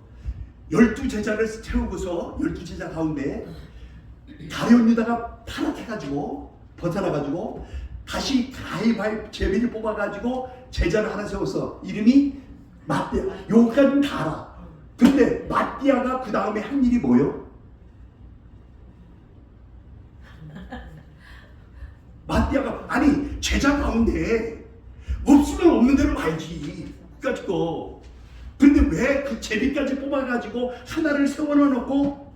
12제자를 태우고서 12제자 가운데 가룟 유다가 타락해가지고 벗어나가지고 다시 가위바위보 제비를 뽑아가지고 제자를 하나 세웠어. 이름이 마띠아. 여기까지는 다 알아. 근데 마띠아가 그 다음에 한 일이 뭐예요? 마띠아가 아니 제자 가운데 없으면 없는 대로 말지. 그까짓거. 근데 왜 그 제비까지 뽑아가지고 하나를 세워놔놓고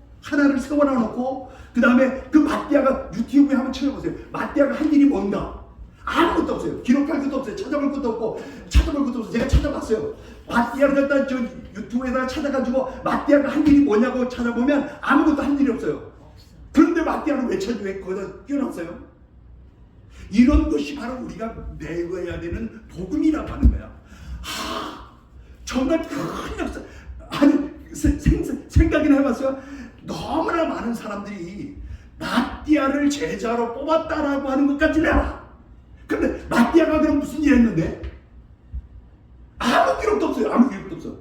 그 다음에 그 마띠아가 유튜브에 한번 찾아보세요. 마띠아가 한 일이 뭔가? 아무것도 없어요. 기록할 것도 없어요. 찾아볼 것도 없고 제가 찾아봤어요. 마띠아를 갖다 저 유튜브에다가 찾아가지고 마띠아가 한 일이 뭐냐고 찾아보면 아무것도 한 일이 없어요. 그런데 마띠아를 왜 거기다 끼워놨어요? 이런 것이 바로 우리가 내어야 되는 복음이라고 하는 거야. 정말 큰 역사. 아니 생각이나 해봤어요? 너무나 많은 사람들이 마띠아를 제자로 뽑았다라고 하는 것까지는 알아. 근데 마띠아가 그럼 무슨 일 했는데? 아무 기록도 없어요. 아무 기록도 없어.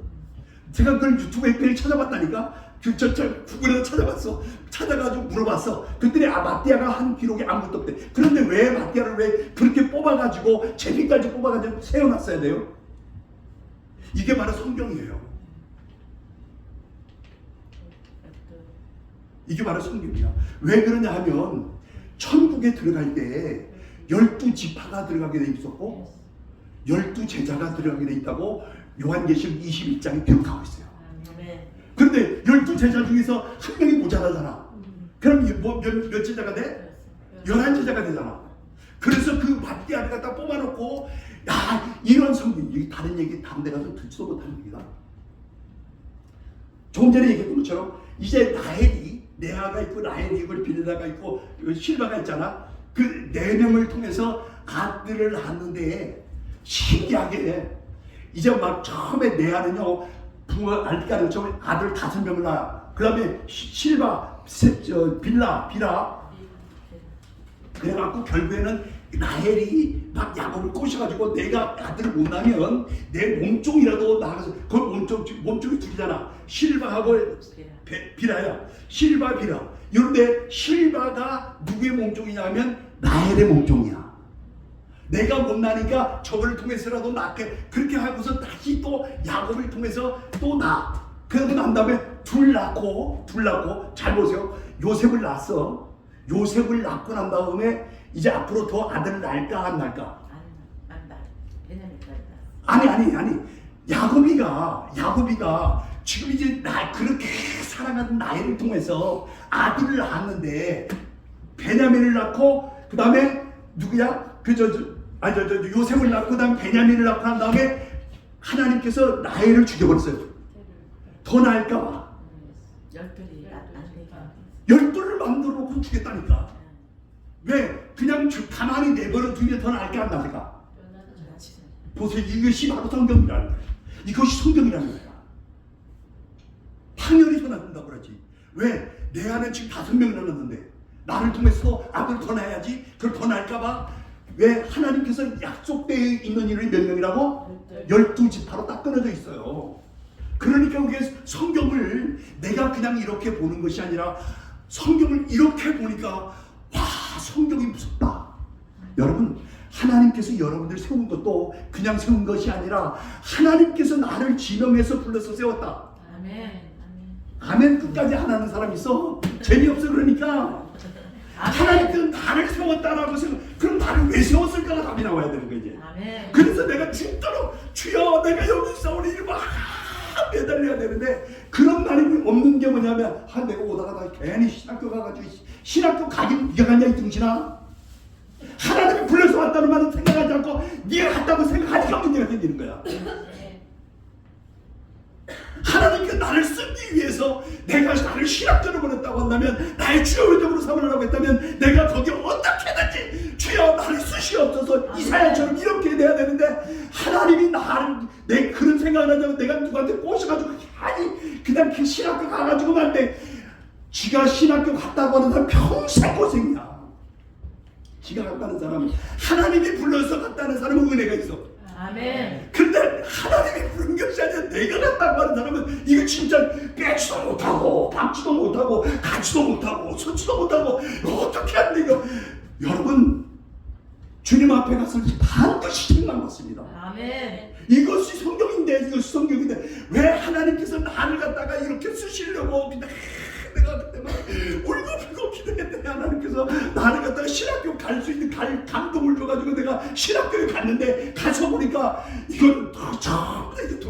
제가 그걸 유튜브에 매일 찾아봤다니까. 구글에서 찾아봤어. 찾아가지고 물어봤어. 그랬더니 마띠아가 한 기록이 아무것도 없대. 그런데 왜 마띠아를 왜 그렇게 뽑아가지고 제비까지 뽑아가지고 세워놨어야 돼요? 이게 바로 성경이에요. 이게 바로 성경이야. 왜 그러냐 하면 천국에 들어갈 때 12지파가 들어가게 돼 있었고 12제자가 들어가게 돼 있다고 요한계시록 21장에 기록하고 있어요. 그런데 12제자 중에서 한 명이 모자라잖아. 그럼 몇 제자가 돼? 11제자가 되잖아. 그래서 그 마띠아를 갖다 뽑아놓고 이런 성경, 이게 다른 얘기 다른 데 가서 듣지도 못하는 얘기다. 조금 전에 얘기했던 것처럼 이제 라헬이 레아가 있고 라헬이 있고 빌라가 있고 실바가 있잖아. 그 4명을 통해서 아들을 낳았는데 신기하게 이제 막 처음에 레아는요 부모 알까는 처음에 아들 5명을 낳아. 그 다음에 실바, 비라 그래갖고 결국에는 라헬이 막 야곱을 꼬셔가지고 내가 아들을 못 낳으면 내 몸종이라도 나가서 그 몸종이 둘이잖아. 실바하고 비라야. 실바 비라. 그런데 실바가 누구의 몸종이냐면 라헬의 몸종이야. 내가 못 나니까 저걸 통해서라도 낳게. 그렇게 하고서 다시 또 야곱을 통해서 또 낳아. 그러고 난 다음에 둘 낳고 잘 보세요. 요셉을 낳았어. 요셉을 낳고 난 다음에 이제 앞으로 더 아들을 낳을까 안 낳을까? 아니. 야곱이가 지금 이제 나 그렇게 살아가는 나이를 통해서 아들을 낳았는데 베냐민을 낳고 그 다음에 누구야? 요셉을 낳고 그 다음에 베냐민을 낳고 난 다음에 하나님께서 라헬을 죽여버렸어요. 더 나을까봐. 열둘이 안 되니까. 12를 만들어 놓고 죽였다니까. 왜? 그냥 가만히 내버려 두면 더 나을까 안 나을까? 보세요. 이것이 바로 성경이라는 거예요. 이것이 성경이라는 거예요. 당연히 더 낳는다고 그러지. 왜? 내 안에 지금 5명이나 낳는데 나를 통해서 아들 더 낳아야지. 그걸 더 낳을까봐. 왜? 하나님께서 약속되어 있는 일이 몇 명이라고? 12지파로 딱 끊어져 있어요. 그러니까 그게 성경을 내가 그냥 이렇게 보는 것이 아니라 성경을 이렇게 보니까 와, 성경이 무섭다. 여러분, 하나님께서 여러분들 세운 것도 그냥 세운 것이 아니라 하나님께서 나를 지명해서 불러서 세웠다. 아멘. 아멘. 끝까지 하나는 사람 있어? 재미없어. 그러니까 하나님께서 나를 세웠다라고 생각. 그럼 나를 왜 세웠을까가 답이 나와야 되는 거지. 아멘. 그래서 내가 죽도록 주여 내가 여기 있어 우리 이름 매달려야 되는데 그런 말이 없는 게 뭐냐면 내가 오다가 나 괜히 신학교 가가지고 신학교 가긴 네가 갔냐 이 등신아. 하나님이 불러서 왔다는 말은 생각하지 않고 네가 갔다고 생각하니까 문제가 생기는 거야. 하나님께 나를 쓰기 위해서 내가 나를 신학교를 보냈다고 한다면 나의 주요적으로 삼으라고 했다면 내가 거기에 어떻게든지 주여 나를 쓰시옵소서 이사야처럼 이렇게 돼야 되는데 하나님이 나를 내 그런 생각을 하자면 내가 누구한테 꼬셔가지고 아니 그냥 그 신학교 가가지고만 한데 지가 신학교 갔다고 하는 사람 평생 고생이야. 지가 갔다는 사람은 하나님이 불러서 갔다는 사람은 은혜가 있어. 아멘. 근데 하나님이 부른 것이 아니라 내가 갔다고 하는 사람은 이거 진짜 빼지도 못하고 박지도 못하고 가지도 못하고 서지도 못하고 어떻게 하는데 이거 여러분 주님 앞에 가서 반드시 책망 받습니다. 아멘. 이것이 성경인데 이것이 성경인데 왜 하나님께서 나를 갖다가 이렇게 쓰시려고 그냥 내가 그때 막 울고불고 기도했는데 하나님께서 나를 갖다가 신학교 갈 수 있는 감동을 줘가지고 내가 신학교에 갔는데 가서 보니까 이건 전부 다 이게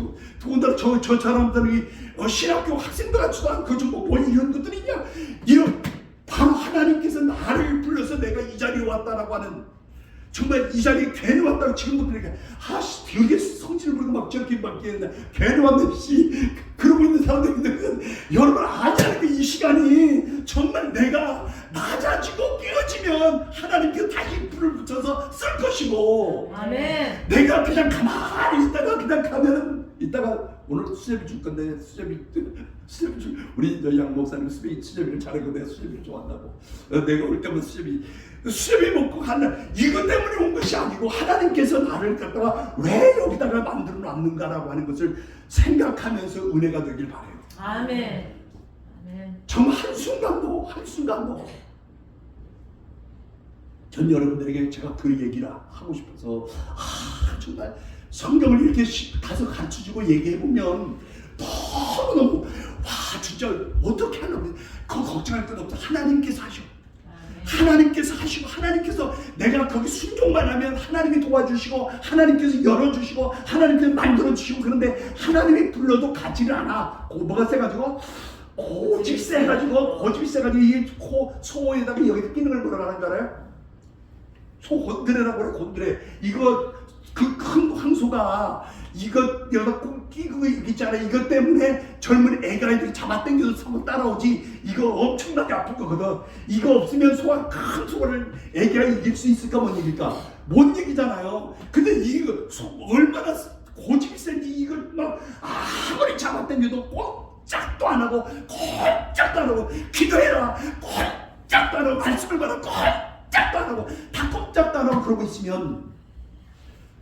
더군다나 저 사람들이 신학교 학생들 같지도 않고 뭐 이런 것들이 있냐 이런 바로 하나님께서 나를 불러서 내가 이 자리에 왔다라고 하는 정말 이 자리에 괜히 왔다고 지금도 그러니까 되게 성질을 부리고 막 저렇게 막 괜히 왔네 씨 그러고 있는 사람들이 있는데 여러분 아니야 이 시간이 정말 내가 낮아지고 깨어지면 하나님께서 다시 불을 붙여서 쓸 것이고 아멘. 내가 그냥 가만히 있다가 그냥 가면은 이따가 오늘 수제비 줄 건데 수제비 줄 우리 양 목사님 수제비를 잘하고 내가 수제비를 좋아한다고 내가 올 때면 수제비 먹고 간다. 이것 때문에 온 것이 아니고 하나님께서 나를 갖다가 왜 여기다가 만들어 놨는가라고 하는 것을 생각하면서 은혜가 되길 바라요. 아멘. 아멘. 정말 한순간도 전 여러분들에게 제가 그 얘기를 하고 싶어서 정말 성경을 이렇게 가서 가르쳐주고 얘기해보면 너무너무 와 진짜 어떻게 하려고 걱정할 것 없어. 하나님께서 하셔. 하나님께서 하시고 하나님께서 내가 거기 순종만 하면 하나님이 도와주시고 하나님께서 열어주시고 하나님께서 만들어주시고 그런데 하나님이 불러도 가지를 않아. 뭐가 세가지고 고집이 세가지고 이 소에다가 여기다 끼는 걸 뭐라 하는 줄 알아요? 소 곤드레라고 그래. 곤드레 이거 그 큰 황소가 이거 여기다 꼭 끼고 있잖아. 이것 때문에 젊은 애가들이 잡아당겨서 서고 따라오지. 이거 엄청나게 아플 거거든. 이거 없으면 소가 큰 소를 애기가 이길 수 있을까 못 이길까? 못 이기잖아요. 근데 이거 얼마나 고집이 센지 이걸 막 아무리 잡아당겨도 꼼짝도 안 하고 꼼짝도 안 하고 기도해라 꼼짝도 안 하고 말씀을 받아 꼼짝도 안 하고 다 꼼짝도 안 하고 그러고 있으면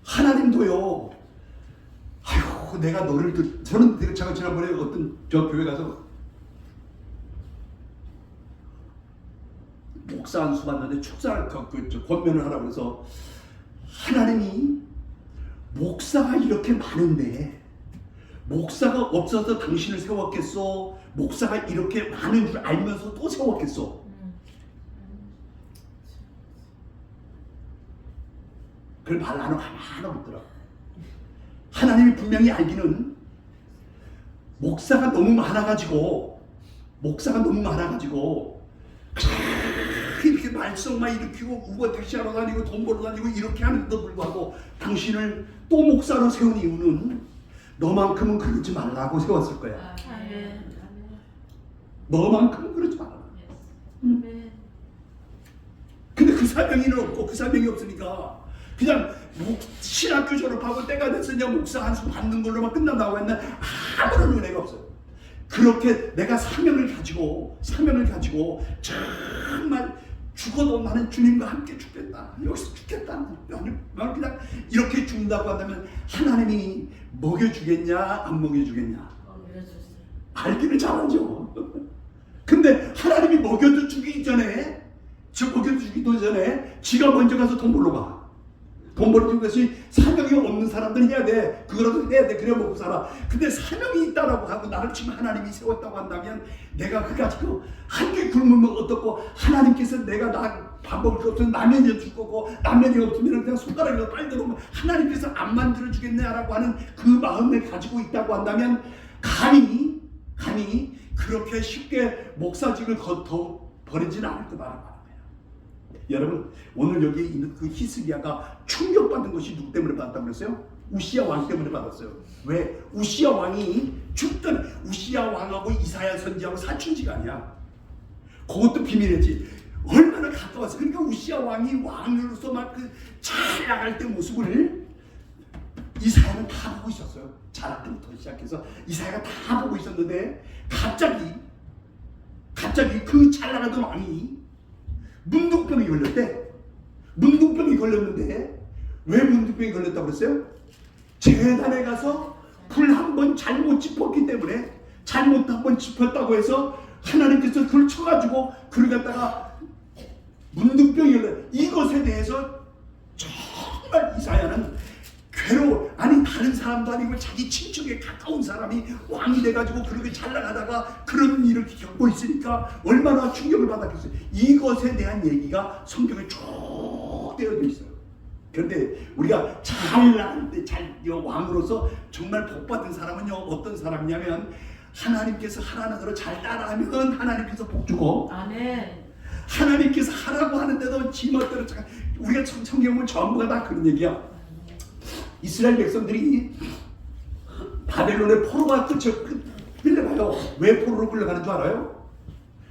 하나님도요. 아이고 내가 너를 저는 제가 지난번에 어떤 저 교회 가서 목사 한 수 봤는데 축사를 권면을 하라고 그래서 하나님이 목사가 이렇게 많은데 목사가 없어서 당신을 세웠겠소? 목사가 이렇게 많은 줄 알면서 또 세웠겠소? 그걸 말 안 하고 가만히 있더라. 하나님이 분명히 알기는 목사가 너무 많아가지고 이렇게 말썽만 일으키고 우버 택시하러 다니고 돈 벌어 다니고 이렇게 하는데도 불구하고 당신을 또 목사로 세운 이유는 너만큼은 그러지 말라고 세웠을 거야. 아멘. 너만큼은 그러지 말라. 아멘. 근데 그 사명이는 없고 그 사명이 없으니까 그냥 신학교 졸업하고 때가 됐으냐 목사 한 수 받는 걸로만 끝난다고 했나 아무런 은혜가 없어요. 그렇게 내가 사명을 가지고 정말 죽어도 나는 주님과 함께 죽겠다. 여기서 죽겠다. 나는 그냥 이렇게 죽는다고 한다면 하나님이 먹여주겠냐 안 먹여주겠냐 알기는 잘하죠. 근데 하나님이 먹여주기 전에 지가 먼저 가서 돈 벌러 가. 돈 벌어주는 것이 사명이 없는 사람들은 해야 돼. 그거라도 해야 돼. 그래 먹고 살아. 근데 사명이 있다라고 하고 나를 지금 하나님이 세웠다고 한다면 내가 그까지 한 개 굶으면 어떻고 하나님께서 내가 나 밥 먹을 게 없으면 라면이 줄 거고 라면이 없으면 그냥 손가락으로 빨리 들어오면 하나님께서 안 만들어 주겠냐라고 하는 그 마음을 가지고 있다고 한다면 감히 그렇게 쉽게 목사직을 버리지는 않을 거다. 여러분 오늘 여기 있는 그 히스기야가 충격받은 것이 누구 때문에 받았다고 그랬어요? 우시야 왕 때문에 받았어요. 왜? 우시야 왕이 죽던 우시야 왕하고 이사야 선지하고 사춘지가 아니야. 그것도 비밀이지. 얼마나 가까웠어. 그러니까 우시야 왕이 왕으로서 막 그 잘 나갈 때 모습을 이사야는 다 보고 있었어요. 자랄 때부터 시작해서 이사야가 다 보고 있었는데 갑자기 그 잘 나가던 왕이 문둥병이 걸렸대. 문둥병이 걸렸는데 왜 문둥병이 걸렸다고 그랬어요? 제단에 가서 불 한 번 잘못 짚었기 때문에 잘못 한 번 짚었다고 해서 하나님께서 그걸 쳐가지고 그를 갖다가 문둥병이 걸려. 이것에 대해서 정말 이사야는 아니 다른 사람도 아니고 자기 친척에 가까운 사람이 왕이 돼가지고 그렇게 잘 나가다가 그런 일을 겪고 있으니까 얼마나 충격을 받았겠어요. 이것에 대한 얘기가 성경에 쭉 되어져 있어요. 그런데 우리가 잘 나갈 때 왕으로서 정말 복받은 사람은요 어떤 사람이냐면 하나님께서 하라는 대로 잘 따라하면 하나님께서 복 주고 아멘. 하나님께서 하라고 하는데도 지멋대로 우리가 성경은 전부가 다 그런 얘기야. 이스라엘 백성들이 바벨론의 포로가 끌려가요. 왜 포로로 끌려가는 줄 알아요?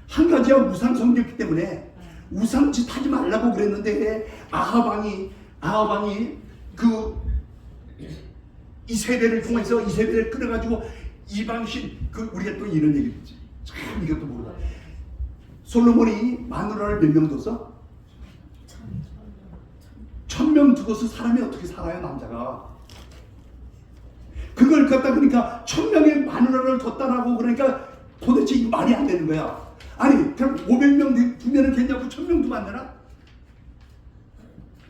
한 가지야 우상 숭배했기 때문에 우상짓 하지 말라고 그랬는데 아합 왕이 그 이세벨을 통해서 이세벨을 끌어가지고 이방신 우리가 또 이런 얘기 듣지. 참 이것도 모르다. 솔로몬이 마누라를 몇 명 뒀어? 1000명 두고서 사람이 어떻게 살아요 남자가. 그걸 갖다 그러니까 1000명의 마누라를 뒀다라고 그러니까 도대체 이거 말이 안 되는 거야. 아니 그럼 500명 두면은 괜찮고 1000명 두면 안 되나?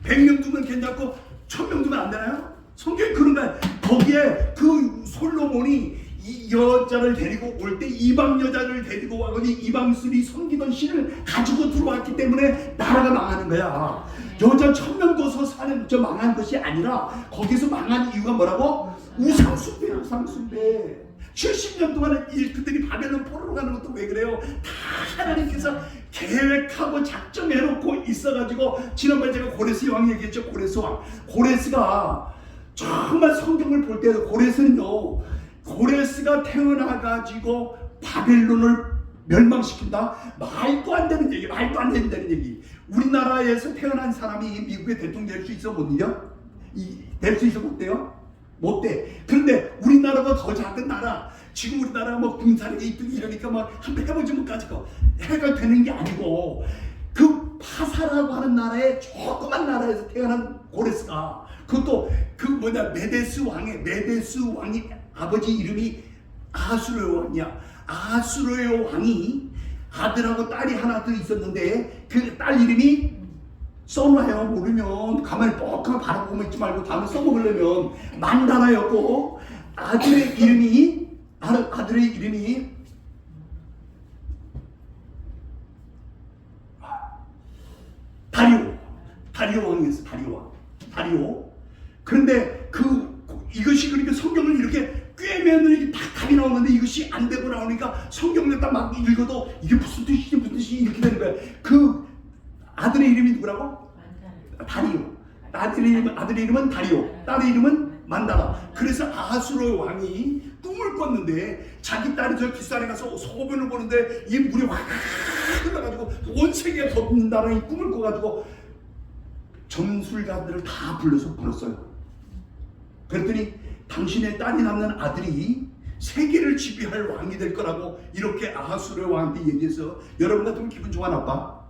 100명 두면 괜찮고 1000명 두면 안 되나요? 성경에 그런 거야. 거기에 그 솔로몬이 이 여자를 데리고 올 때 이방 여자를 데리고 와가지고 이방술이 섬기던 신을 가지고 들어왔기 때문에 나라가 망하는 거야. 여자 1000명 둬서 사는 망한 것이 아니라 거기서 망한 이유가 뭐라고? 우상숭배. 70년 동안 그들이 바벨론 포로로 가는 것도 왜 그래요? 다 하나님께서 계획하고 작정해놓고 있어가지고 지난번에 제가 고레스 왕 얘기했죠. 고레스 왕. 고레스가 정말 성경을 볼 때 고레스가 태어나가지고 바벨론을 멸망시킨다? 말도 안 되는 얘기, 말도 안 된다는 얘기. 우리나라에서 태어난 사람이 미국의 대통령 될 수 있어 못 이겨? 될 수 있어 못 돼요? 못 돼. 그런데 우리나라가 더 작은 나라, 지금 우리나라 뭐 군사력이 있든 이러니까 막 한번 해보지면 까지고 해가 되는 게 아니고 그 파사라고 하는 나라의 조그만 나라에서 태어난 고레스가 그것도 메데스 왕이 아버지 이름이 아수르 왕이야. 아수르의 왕이 아들하고 딸이 하나 더 있었는데 그 딸 이름이 써놔요. 모르면 가만히 뻑하고 바라보고 있지 말고 다음에 써먹으려면 만다라였고 아들의 이름이 다리오 왕이었어. 다리오. 그런데 이것이 그러니까 성경을 이렇게 꿰매는 이게 다 답이 나오는데 이것이 안 되고 나오니까 성경을 딱 막 읽어도 이게 무슨 뜻이지 무슨 뜻이 이렇게 되는 거야. 그 아들의 이름이 누구라고? 다리오. 아들의 이름은 다리오, 딸의 이름은 만다라. 그래서 아하수르 왕이 꿈을 꿨는데 자기 딸이 저 뒷산에 가서 소변을 보는데 이 물이 확 흘러가지고 온 세계가 덮는다는 이 꿈을 꿔가지고 점술가들을 다 불렀어요. 그랬더니 당신의 딸이 낳는 아들이 세계를 지배할 왕이 될 거라고 이렇게 아하수르 왕한테 얘기해서 여러분 같으면 기분 좋아 나빠?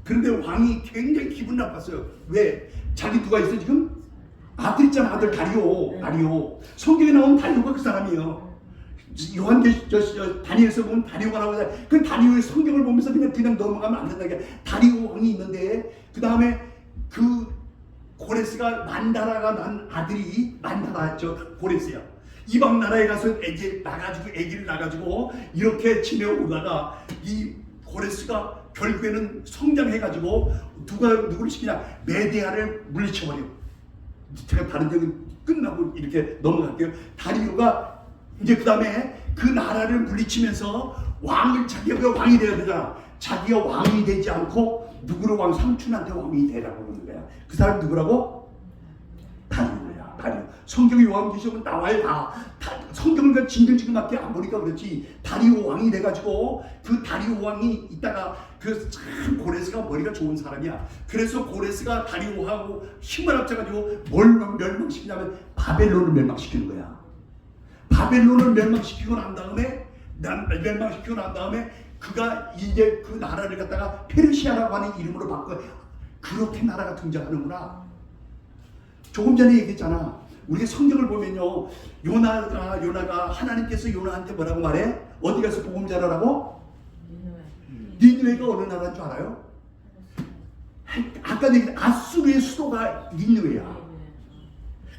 그런데 왕이 굉장히 기분 나빴어요. 왜? 자기 누가 있어 지금? 아들 있잖아. 아들 다리오. 성경에 나온 다리오가 그 사람이에요. 다니엘서 보면 다리오가 나오잖아. 그 다리오의 성경을 보면서 그냥 넘어가면 안 된다. 다리오 왕이 있는데 그 다음에 그 고레스가 만다라가 난 아들이 만다라 고레스야. 이방 나라에 가서 아기를 낳아가지고 이렇게 지내오다가 이 고레스가 결국에는 성장해가지고 누구를 시키냐? 메데아를 물리쳐버려. 제가 다른 적은 끝나고 이렇게 넘어갈게요. 다리오가 이제 그 다음에 그 나라를 물리치면서 자기가 왕이 되어야 되잖아. 자기가 왕이 되지 않고 누구를 삼촌한테 왕이 되라고 그러는 거야. 그 사람 누구라고? 다리오야. 다리오. 성경의 요한계시록은 나와요. 다 성경을 징글징글맞게 안 보니까 그렇지. 다리오 왕이 돼가지고 그 다리오 왕이 있다가 그 참 고레스가 머리가 좋은 사람이야. 그래서 고레스가 다리오하고 힘을 합쳐가지고 뭘 멸망시키냐면 바벨론을 멸망시키는 거야. 바벨론을 멸망시키고 난 다음에 그가 이제 그 나라를 갖다가 페르시아라고 하는 이름으로 바꿔. 그렇게 나라가 등장하는구나. 조금 전에 얘기했잖아. 우리가 성경을 보면요, 요나가 하나님께서 요나한테 뭐라고 말해? 어디 가서 복음 전하라고? 니느웨가 어느 나라인 줄 알아요? 아까 얘기한 아수르의 수도가 니느웨야.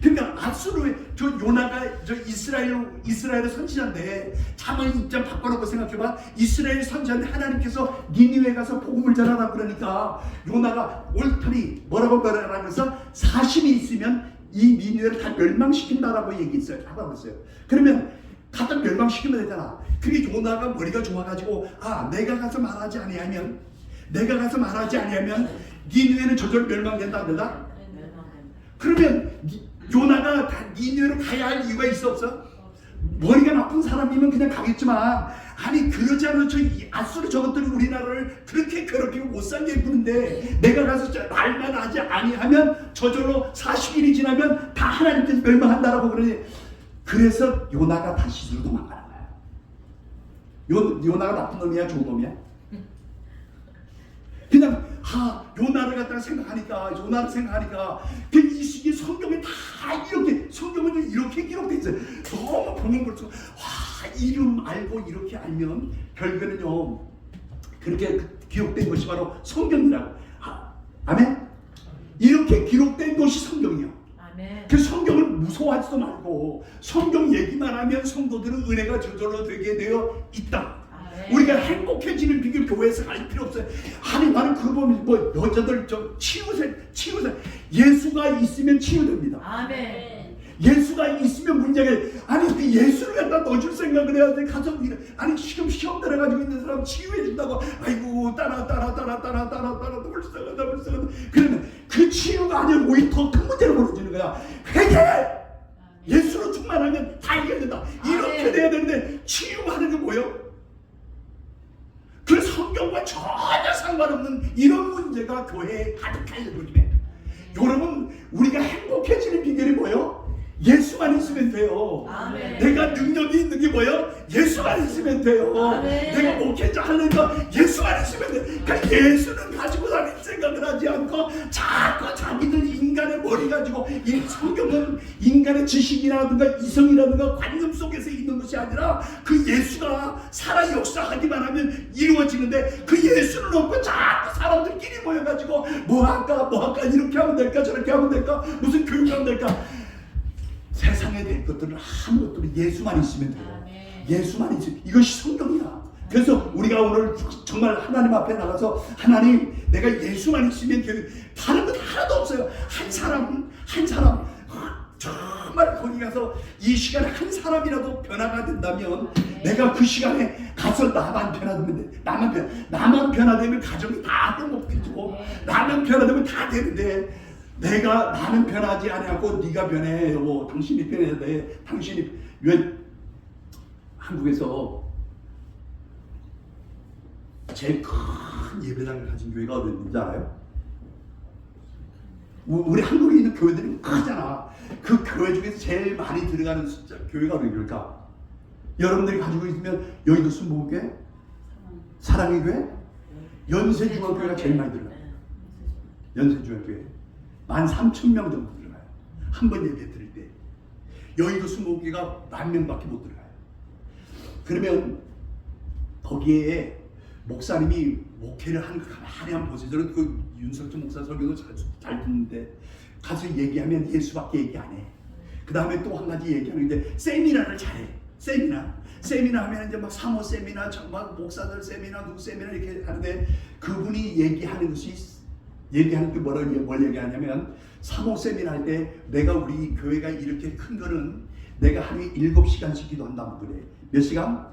그러니까 아수르의 요나가 이스라엘의 선지자인데 자만 입장 바꿔놓고 생각해봐. 이스라엘 선지자인데 하나님께서 니느웨 가서 복음을 전하라 그러니까 요나가 옳더니 뭐라고 말하면서 사심이 있으면 이 니느웨를 다 멸망시킨다라고 얘기했어요. 하라고. 그러면 갖다 멸망시키면 되잖아. 그게 요나가 머리가 좋아가지고 내가 가서 말하지 아니하면 니느웨는 저절로 멸망된다 안 된다? 그러면 요나가 니느웨로 가야 할 이유가 있어 없어? 머리가 나쁜 사람이면 그냥 가겠지만 아니 그러지 않아도 저 아수르 저것들이 우리나라를 그렇게 괴롭히고 못 살게 구는데 내가 가서 말만 하지 아니하면 저절로 40일이 지나면 다 하나님께서 멸망한다라고 그러니 그래서 요나가 다시스로 도망가는 거야. 요나가 나쁜 놈이야 좋은 놈이야? 그냥 요나를 갖다가 생각하니까 이 성경에 다 이렇게 성경은 이렇게 기록돼 있어요. 너무 보면 볼수록 이름 알고 이렇게 알면 결국에는요 그렇게 기록된 것이 바로 성경이라고. 아멘. 이렇게 기록된 것이 성경이요. 그 성경을 무서워하지도 말고 성경 얘기만 하면 성도들은 은혜가 저절로 되게 되어 있다. 우리가 행복해지는 비결 교회에서 알 필요 없어요. 아니 나는 그거 보면 여자들 치유세 예수가 있으면 치유됩니다. 아멘. 예수가 있으면 문제가 아니 그 예수를 갖다 넣어줄 생각을 해야 돼. 가서 아니 시험 들어가지고 있는 사람 치유해 준다고 아이고 따라 불쌍하다. 그러면 그 치유가 아니라 오히려 더 큰 문제로 벌어지는 거야. 회개. 예수로 충만하면 다 해결된다. 이렇게 돼야 되는데 치유하는 게 뭐예요? 그 성경과 전혀 상관없는 이런 문제가 교회에 가득하는 요즘에. 여러분 우리가 행복해지는 비결이 뭐예요? 예수만 있으면 돼요. 아멘. 내가 능력이 있는 게 뭐예요? 예수만 있으면 돼요. 아멘. 내가 목회자 하는 거 예수만 있으면 돼요. 그러니까 예수는 가지고 다닐 생각을 하지 않고 자꾸 자기들 인간의 머리 가지고 이 성경은 인간의 지식이라든가 이성이라든가 관념 속에서 있는 것이 아니라 그 예수가 살아 역사하기만 하면 이루어지는데 그 예수를 놓고 자꾸 사람들끼리 모여가지고 뭐 할까 이렇게 하면 될까 저렇게 하면 될까 무슨 교육하면 될까. 세상에 될 것들은 아무것도 예수만 있으면 돼요. 아멘. 예수만 있으면 이것이 성경이야. 그래서 우리가 오늘 정말 하나님 앞에 나가서 하나님 내가 예수만 있으면 다른 건 하나도 없어요. 한 사람 정말 거기 가서 이 시간에 한 사람이라도 변화가 된다면 내가 그 시간에 가서 나만 변화되면 돼. 나만 변화되면 가정이 다 행복해지고 나만 변화되면 다 되는데 나는 변하지 아니하고 네가 변해. 여보, 당신이 변해야 돼. 당신이 왜 한국에서 제일 큰 예배당을 가진 교회가 어디 있는지 알아요? 우리 한국에 있는 교회들이 크잖아. 그 교회 중에서 제일 많이 들어가는 숫자 교회가 어디 교회일까? 여러분들이 가지고 있으면 여의도 순복음교회, 사랑의 교회, 연세중앙교회가 제일 많이 들어가요. 연세중앙교회 13,000명 정도 들어가요. 한 번 예배 드릴 때. 여의도 순복음교회가 10,000명밖에 못 들어가요. 그러면 거기에 목사님이 목회를 하는 거 가만히 한번 보세요. 저는 그 윤석준 목사 설교도 잘 듣는데 가서 얘기하면 예수밖에 얘기 안 해. 그 다음에 또 한 가지 얘기하는데 세미나를 잘해. 세미나 하면 이제 막 사모 세미나, 막 목사들 세미나, 누구 세미나 이렇게 하는데 그분이 얘기하는 게 뭘 얘기하냐면 사모 세미나 할 때 내가 우리 교회가 이렇게 큰 거는 내가 하루에 7시간씩 기도한다고 그래. 몇 시간?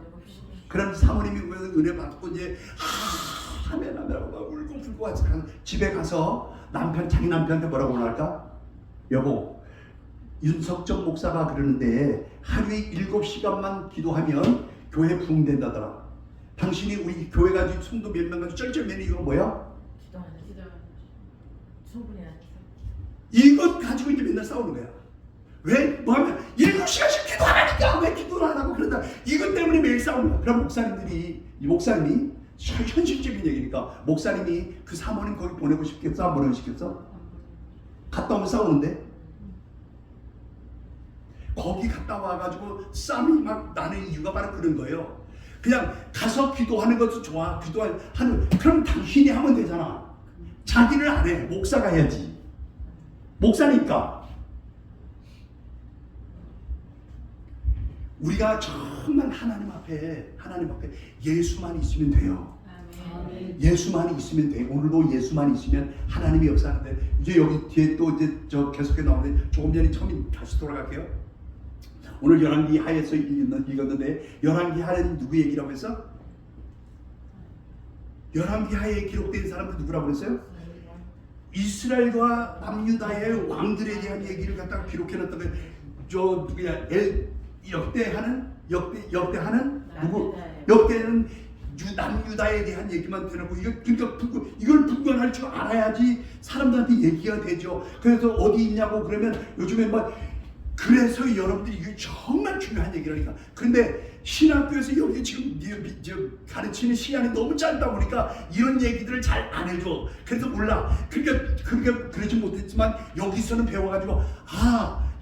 그럼 사모님이 은혜 받고 이제 하면 하고 막 울고 불고 하지. 집에 가서 자기 남편한테 뭐라고 말할까? 여보, 윤석정 목사가 그러는데 하루에 7시간만 기도하면 교회 부흥된다더라. 당신이 우리 교회 가지고 성도 몇 명 가지고 쩔쩔매는 이거 뭐야? 기도 충분히 안 이것 가지고 이제 맨날 싸우는 거야. 왜? 뭐하면 7시간씩 기도하라니까 왜 기도를 안 하고 그러다 이것 때문에 매일 싸우는 거야. 그럼 목사님이 현실적인 얘기니까 목사님이 그 사모님 거기 보내고 싶겠어? 안 보내고 싶겠어? 갔다 오면 싸우는데 거기 갔다 와가지고 싸움이 막 나는 이유가 바로 그런 거예요. 그냥 가서 기도하는 것도 좋아. 그럼 당신이 하면 되잖아. 자기를 안 해. 목사가 해야지. 목사니까. 우리가 정말 하나님 앞에 예수만 있으면 돼요. 예수만 있으면 돼. 오늘도 예수만 있으면 하나님이 역사하는데 이제 여기 뒤에 또 이제 저 계속해 나오는데 조금 전에 처음에 다시 돌아갈게요. 오늘 열왕기 하에서 읽었는데 열왕기 하는 누구 얘기라고 했어? 열왕기 하에 기록된 사람들 누구라고 그랬어요? 이스라엘과 남유다의 왕들에 대한 얘기를 갖다가 기록해놨다면 저 누구야? 역대하는 누구? 역대는 남유다에 대한 얘기만 들어고 이걸 분간할 줄 알아야지 사람들한테 얘기가 되죠. 그래서 어디 있냐고 그러면 요즘에 막 그래서 여러분들이 이게 정말 중요한 얘기라니까. 그런데 신학교에서 여기 지금 가르치는 시간이 너무 짧다 보니까 이런 얘기들을 잘 안 해줘. 그래서 몰라. 그러니까 그러지 못했지만 여기서는 배워가지고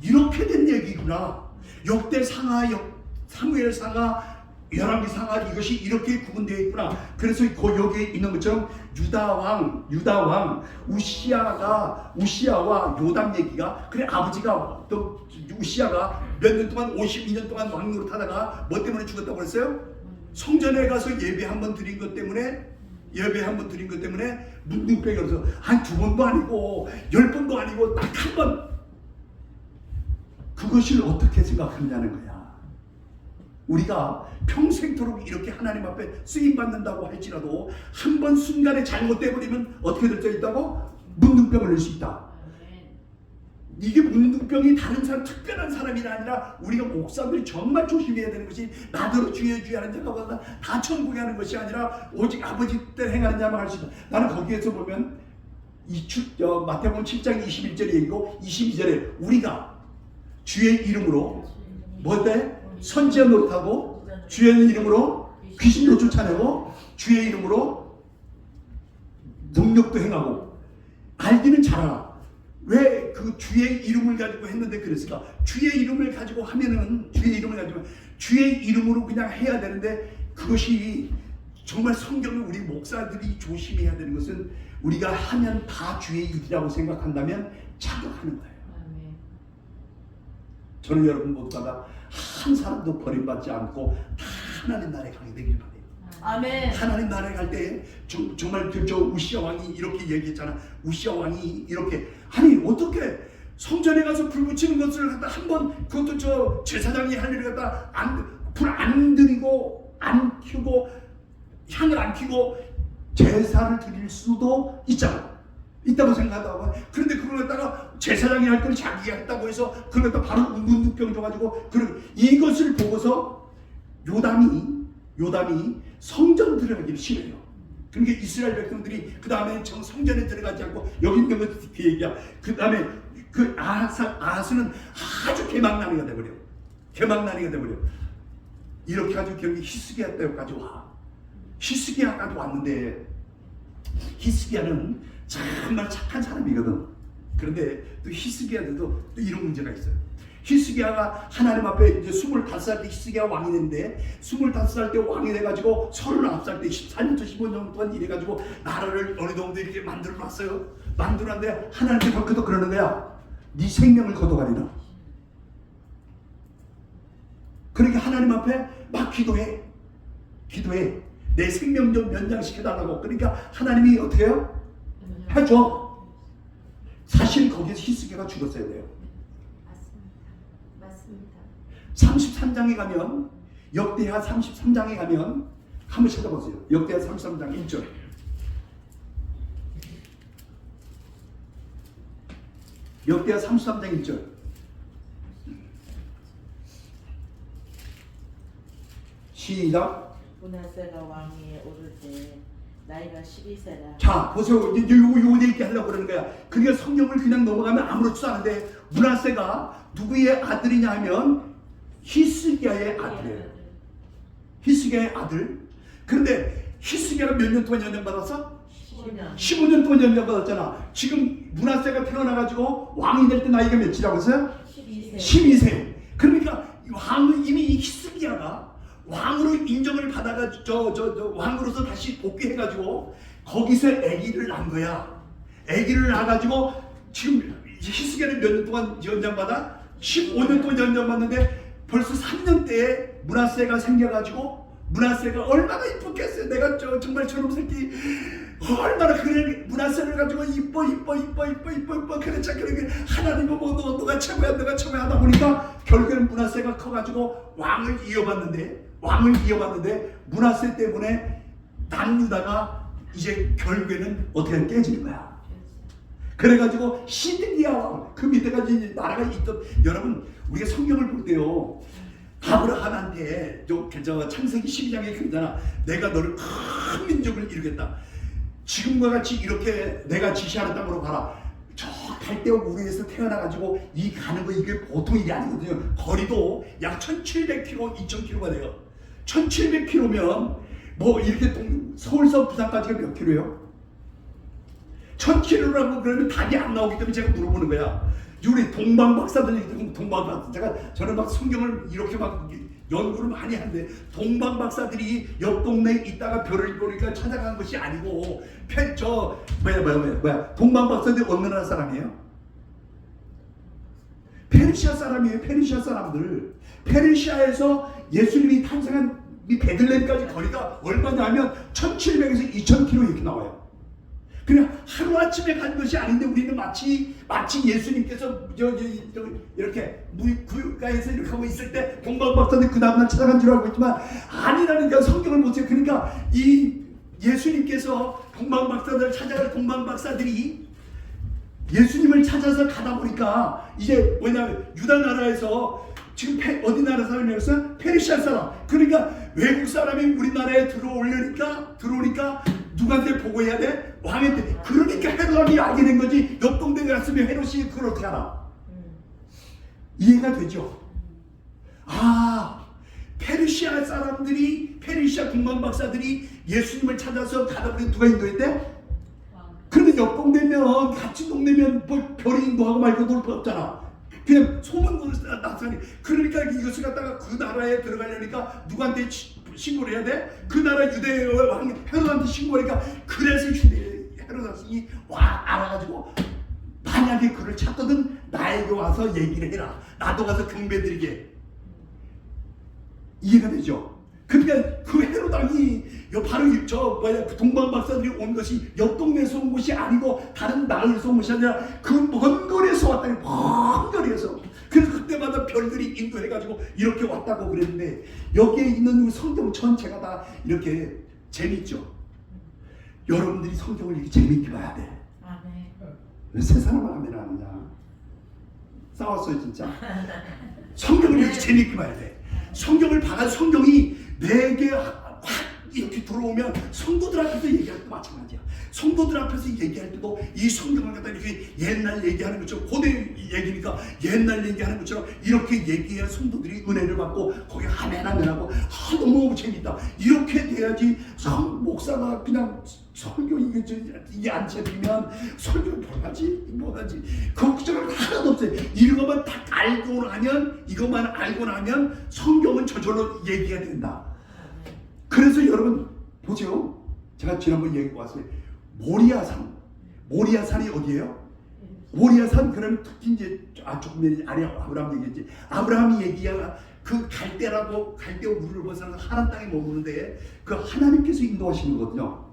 이렇게 된 얘기구나. 역대 상하, 사무엘 상하, 열왕기 상하 이것이 이렇게 구분되어 있구나. 그래서 여기에 있는 것처럼 유다 왕 우시야와 요담 얘기가 그래 아버지가 또 우시야가 몇 년 동안 52년 동안 왕 노릇하다가 뭐 때문에 죽었다고 그랬어요? 성전에 가서 예배 한 번 드린 것 때문에 문둥병이 걸려서 한 2번도 아니고 10번도 아니고 딱 한 번. 그것을 어떻게 생각하느냐는 거야. 우리가 평생토록 이렇게 하나님 앞에 쓰임받는다고 할지라도 한 번 순간에 잘못돼 버리면 어떻게 될 수 있다고? 문둥병을 낼 수 있다. 이게 문둥병이 다른 사람 특별한 사람이 아니라 우리가 목사들이 정말 조심해야 되는 것이 나더러 주여 하는 자가 다 천국에 하는 것이 아니라 오직 아버지 뜻대로 행하는 자만 할 수 있다. 나는 거기에서 보면 마태복음 7장 21절에 얘기고 22절에 우리가 주의 이름으로 뭐때? 선지자 노릇하고 주의 이름으로 귀신도 쫓아내고 주의 이름으로 능력도 행하고 알기는 잘 알아. 왜 그 주의 이름을 가지고 했는데 그랬을까? 주의 이름을 가지고 하면은 주의 이름으로 그냥 해야 되는데 그것이 정말 성경을 우리 목사들이 조심해야 되는 것은 우리가 하면 다 주의 일이라고 생각한다면 착각하는 거예요. 저는 여러분 모두가 한 사람도 버림받지 않고 다 하나님 나라에 가게 되길 바래요. 아멘. 하나님 나라에 갈 때 정말 저 우시야 왕이 이렇게 얘기했잖아. 우시야 왕이 이렇게 어떻게 성전에 가서 불 붙이는 것을 갖다 한번 그것도 저 제사장이 할 일을 갖다 불 안 들이고 안 켜고 향을 안 켜고 제사를 드릴 수도 있다고 생각하다가 그런데 그걸 갖다가 제사장이 할 걸 자기가 했다고 해서 그걸 갖다 바로 문득병 줘가지고 이것을 보고서 요담이 성전 들어가기를 싫어요. 그러니까 이스라엘 백성들이 그 다음에 성전에 들어가지 않고 여기 있는 것 그 얘기야. 그 다음에 그 아하스는 아주 개망나니가 돼버려. 이렇게 가지고 결국 히스기야 때까지 와. 히스기야까지 왔는데 히스기야는 정말 착한 사람이거든. 그런데 또 히스기야도 또 이런 문제가 있어요. 히스기야가 하나님 앞에 이제 25살 때 히스기야가 왕이 됐는데 25살 때 왕이 돼가지고 39살 때 14년부터 15년 동안 이래가지고 나라를 어느 정도 이렇게 만들어놨어요. 만들어놨는데 하나님께 벌크도 그러는 거야. 네 생명을 거둬가리라. 그러니까 하나님 앞에 막 기도해. 내 생명 좀 연장시켜달라고. 그러니까 하나님이 어떻게 해요? 해줘. 사실 거기에서 히스기야가 죽었어야 돼요. 맞습니다. 33장에 가면 역대하 33장에 가면 한번 찾아보세요. 역대하 33장 1절. 역대하 33장 1절. 시작. 므낫세가 왕위에 오를 때 나이가 12세라. 자 보세요. 이제 요거 얘기 하려고 그러는 거야. 그러니까 성경을 그냥 넘어가면 아무렇지도 않은데 므낫세가 누구의 아들이냐 하면 히스기야의 아들이에요. 히스기야의 아들. 그런데 히스기야가 몇 년 동안 연장받았어? 15년 동안 연장받았잖아. 지금 므낫세가 태어나가지고 왕이 될 때 나이가 몇이라고 했어요? 12세. 그러니까 이미 이 히스기야가 왕으로 인정을 받아가지고 왕으로서 다시 복귀해가지고 거기서 아기를 낳은 거야. 아기를 낳아가지고 지금 히스기야는 몇 년 동안 연장받아? 15년 동안 연장받는데 벌써 3년 때에 므낫세가 생겨가지고 므낫세가 얼마나 이뻤겠어요. 내가 정말 저놈 새끼 얼마나 그래. 므낫세를 가지고 이뻐 그랬자. 그러니까 하나님은 뭐 너가 최고야 하다 보니까 결국에는 므낫세가 커가지고 왕을 이어봤는데 므낫세 때문에 남유다가 이제 결국에는 어떻게 깨지는 거야. 그래가지고 시드기야 왕, 그 밑에까지 나라가 있던. 여러분 우리가 성경을 볼 때요 아브라함한테 저 창세기 12장에 그러잖아. 내가 너를 큰 민족을 이루겠다. 지금과 같이 이렇게 내가 지시하는 땅으로 가라. 저 갈대옥 우리에서 태어나가지고 이 가는 거 이게 보통 일이 아니거든요. 거리도 약 1700km, 2000km가 돼요. 1700km면 뭐 이렇게 서울서 부산까지가 몇 킬로예요? 1000km라고 그러면 답이 안 나오기 때문에 제가 물어보는 거야. 우리 동방박사들이 저는 막 성경을 이렇게 막 연구를 많이 하는데 동방박사들이 옆 동네에 있다가 별을 보니까 찾아간 것이 아니고 동방박사들이 어느 나라 사람이에요? 페르시아 사람이에요. 페르시아 사람들. 페르시아에서 예수님이 탄생한 이 베들레헴까지 거리가 얼마냐 하면 1700에서 2000km 이렇게 나와요. 그냥 하루아침에 간 것이 아닌데 우리는 마치 예수님께서 이렇게 구유가에서 이렇게 하고 있을 때 동방박사들 그 다음날 찾아간 줄 알고 있지만 아니라니까. 성경을 보세요. 그러니까 이 예수님께서 동방박사들을 찾아갈 동방박사들이 예수님을 찾아서 가다 보니까 이제 뭐냐면 유다 나라에서 지금 어디 나라 사람이었어요? 페르시아 사람. 그러니까 외국 사람이 우리나라에 들어오니까 누구한테 보고해야 돼? 왕한테. 그러니까 헤롯이 알게 된 거지. 옆 동네에 갔으면 헤롯이 그걸 어떻게 알아? 이해가 되죠? 아, 페르시아 사람들이, 페르시아 동방박사들이 예수님을 찾아서 가다 보니 누가 인도했대? 그런데 옆 동네면, 같은 동네면 뭐 별이 인도하고 말고 놀 거 없잖아. 그냥 소문으로 나타나니. 그러니까 이것을 갖다가 그 나라에 들어가려니까 누구한테 신고를 해야 돼? 그 나라 유대 왕 헤롯한테 신고하니까. 그래서 헤롯 왕이 알아가지고 만약에 그를 찾거든 나에게 와서 얘기를 해라. 나도 가서 경배드리게. 이해가 되죠? 그러니까 그 헤롯 왕이 바로 그 동방박사들이 온 것이 옆 동네에서 온 것이 아니고 다른 나라에서 온 것이 아니라 그 먼 거리에서 하늘에서 왔다니 먼 거리에서. 그래서 그때마다 별들이 인도해가지고 이렇게 왔다고 그랬는데 여기에 있는 우리 성경 전체가 다 이렇게 재밌죠. 여러분들이 성경을 이렇게 재밌게 봐야 돼. 아멘. 왜 세 사람을 하면 안 하냐? 싸웠어요 진짜. 성경을 이렇게 재밌게 봐야 돼. 성경을 봐가 성경이 내게 확 이렇게 들어오면 성도들 앞에서 얘기할 때 마찬가지야. 성도들 앞에서 얘기할 때도 이 성경을 갖다 이렇게 옛날 얘기하는 것처럼, 고대 얘기니까 옛날 얘기하는 것처럼 이렇게 얘기해야 성도들이 은혜를 받고 거기 하면하고 너무 재밌다. 이렇게 돼야지. 목사가 그냥 설교 이게 안 재미면 설교를 뭐하지 걱정을 하나도 없어요. 이것만 딱 알고 나면, 이것만 알고 나면 성경은 저절로 얘기가 된다. 그래서 여러분 보세요. 제가 지난번 얘기해 왔어요. 모리아산이 어디예요? 모리아산. 그러면 특히 이제 조금 전에 아브라함 얘기했지. 아브라함이 얘기야 그 갈대아 물을 벗어나서 하나님 땅에 머무는데 그 하나님께서 인도하시는 거거든요.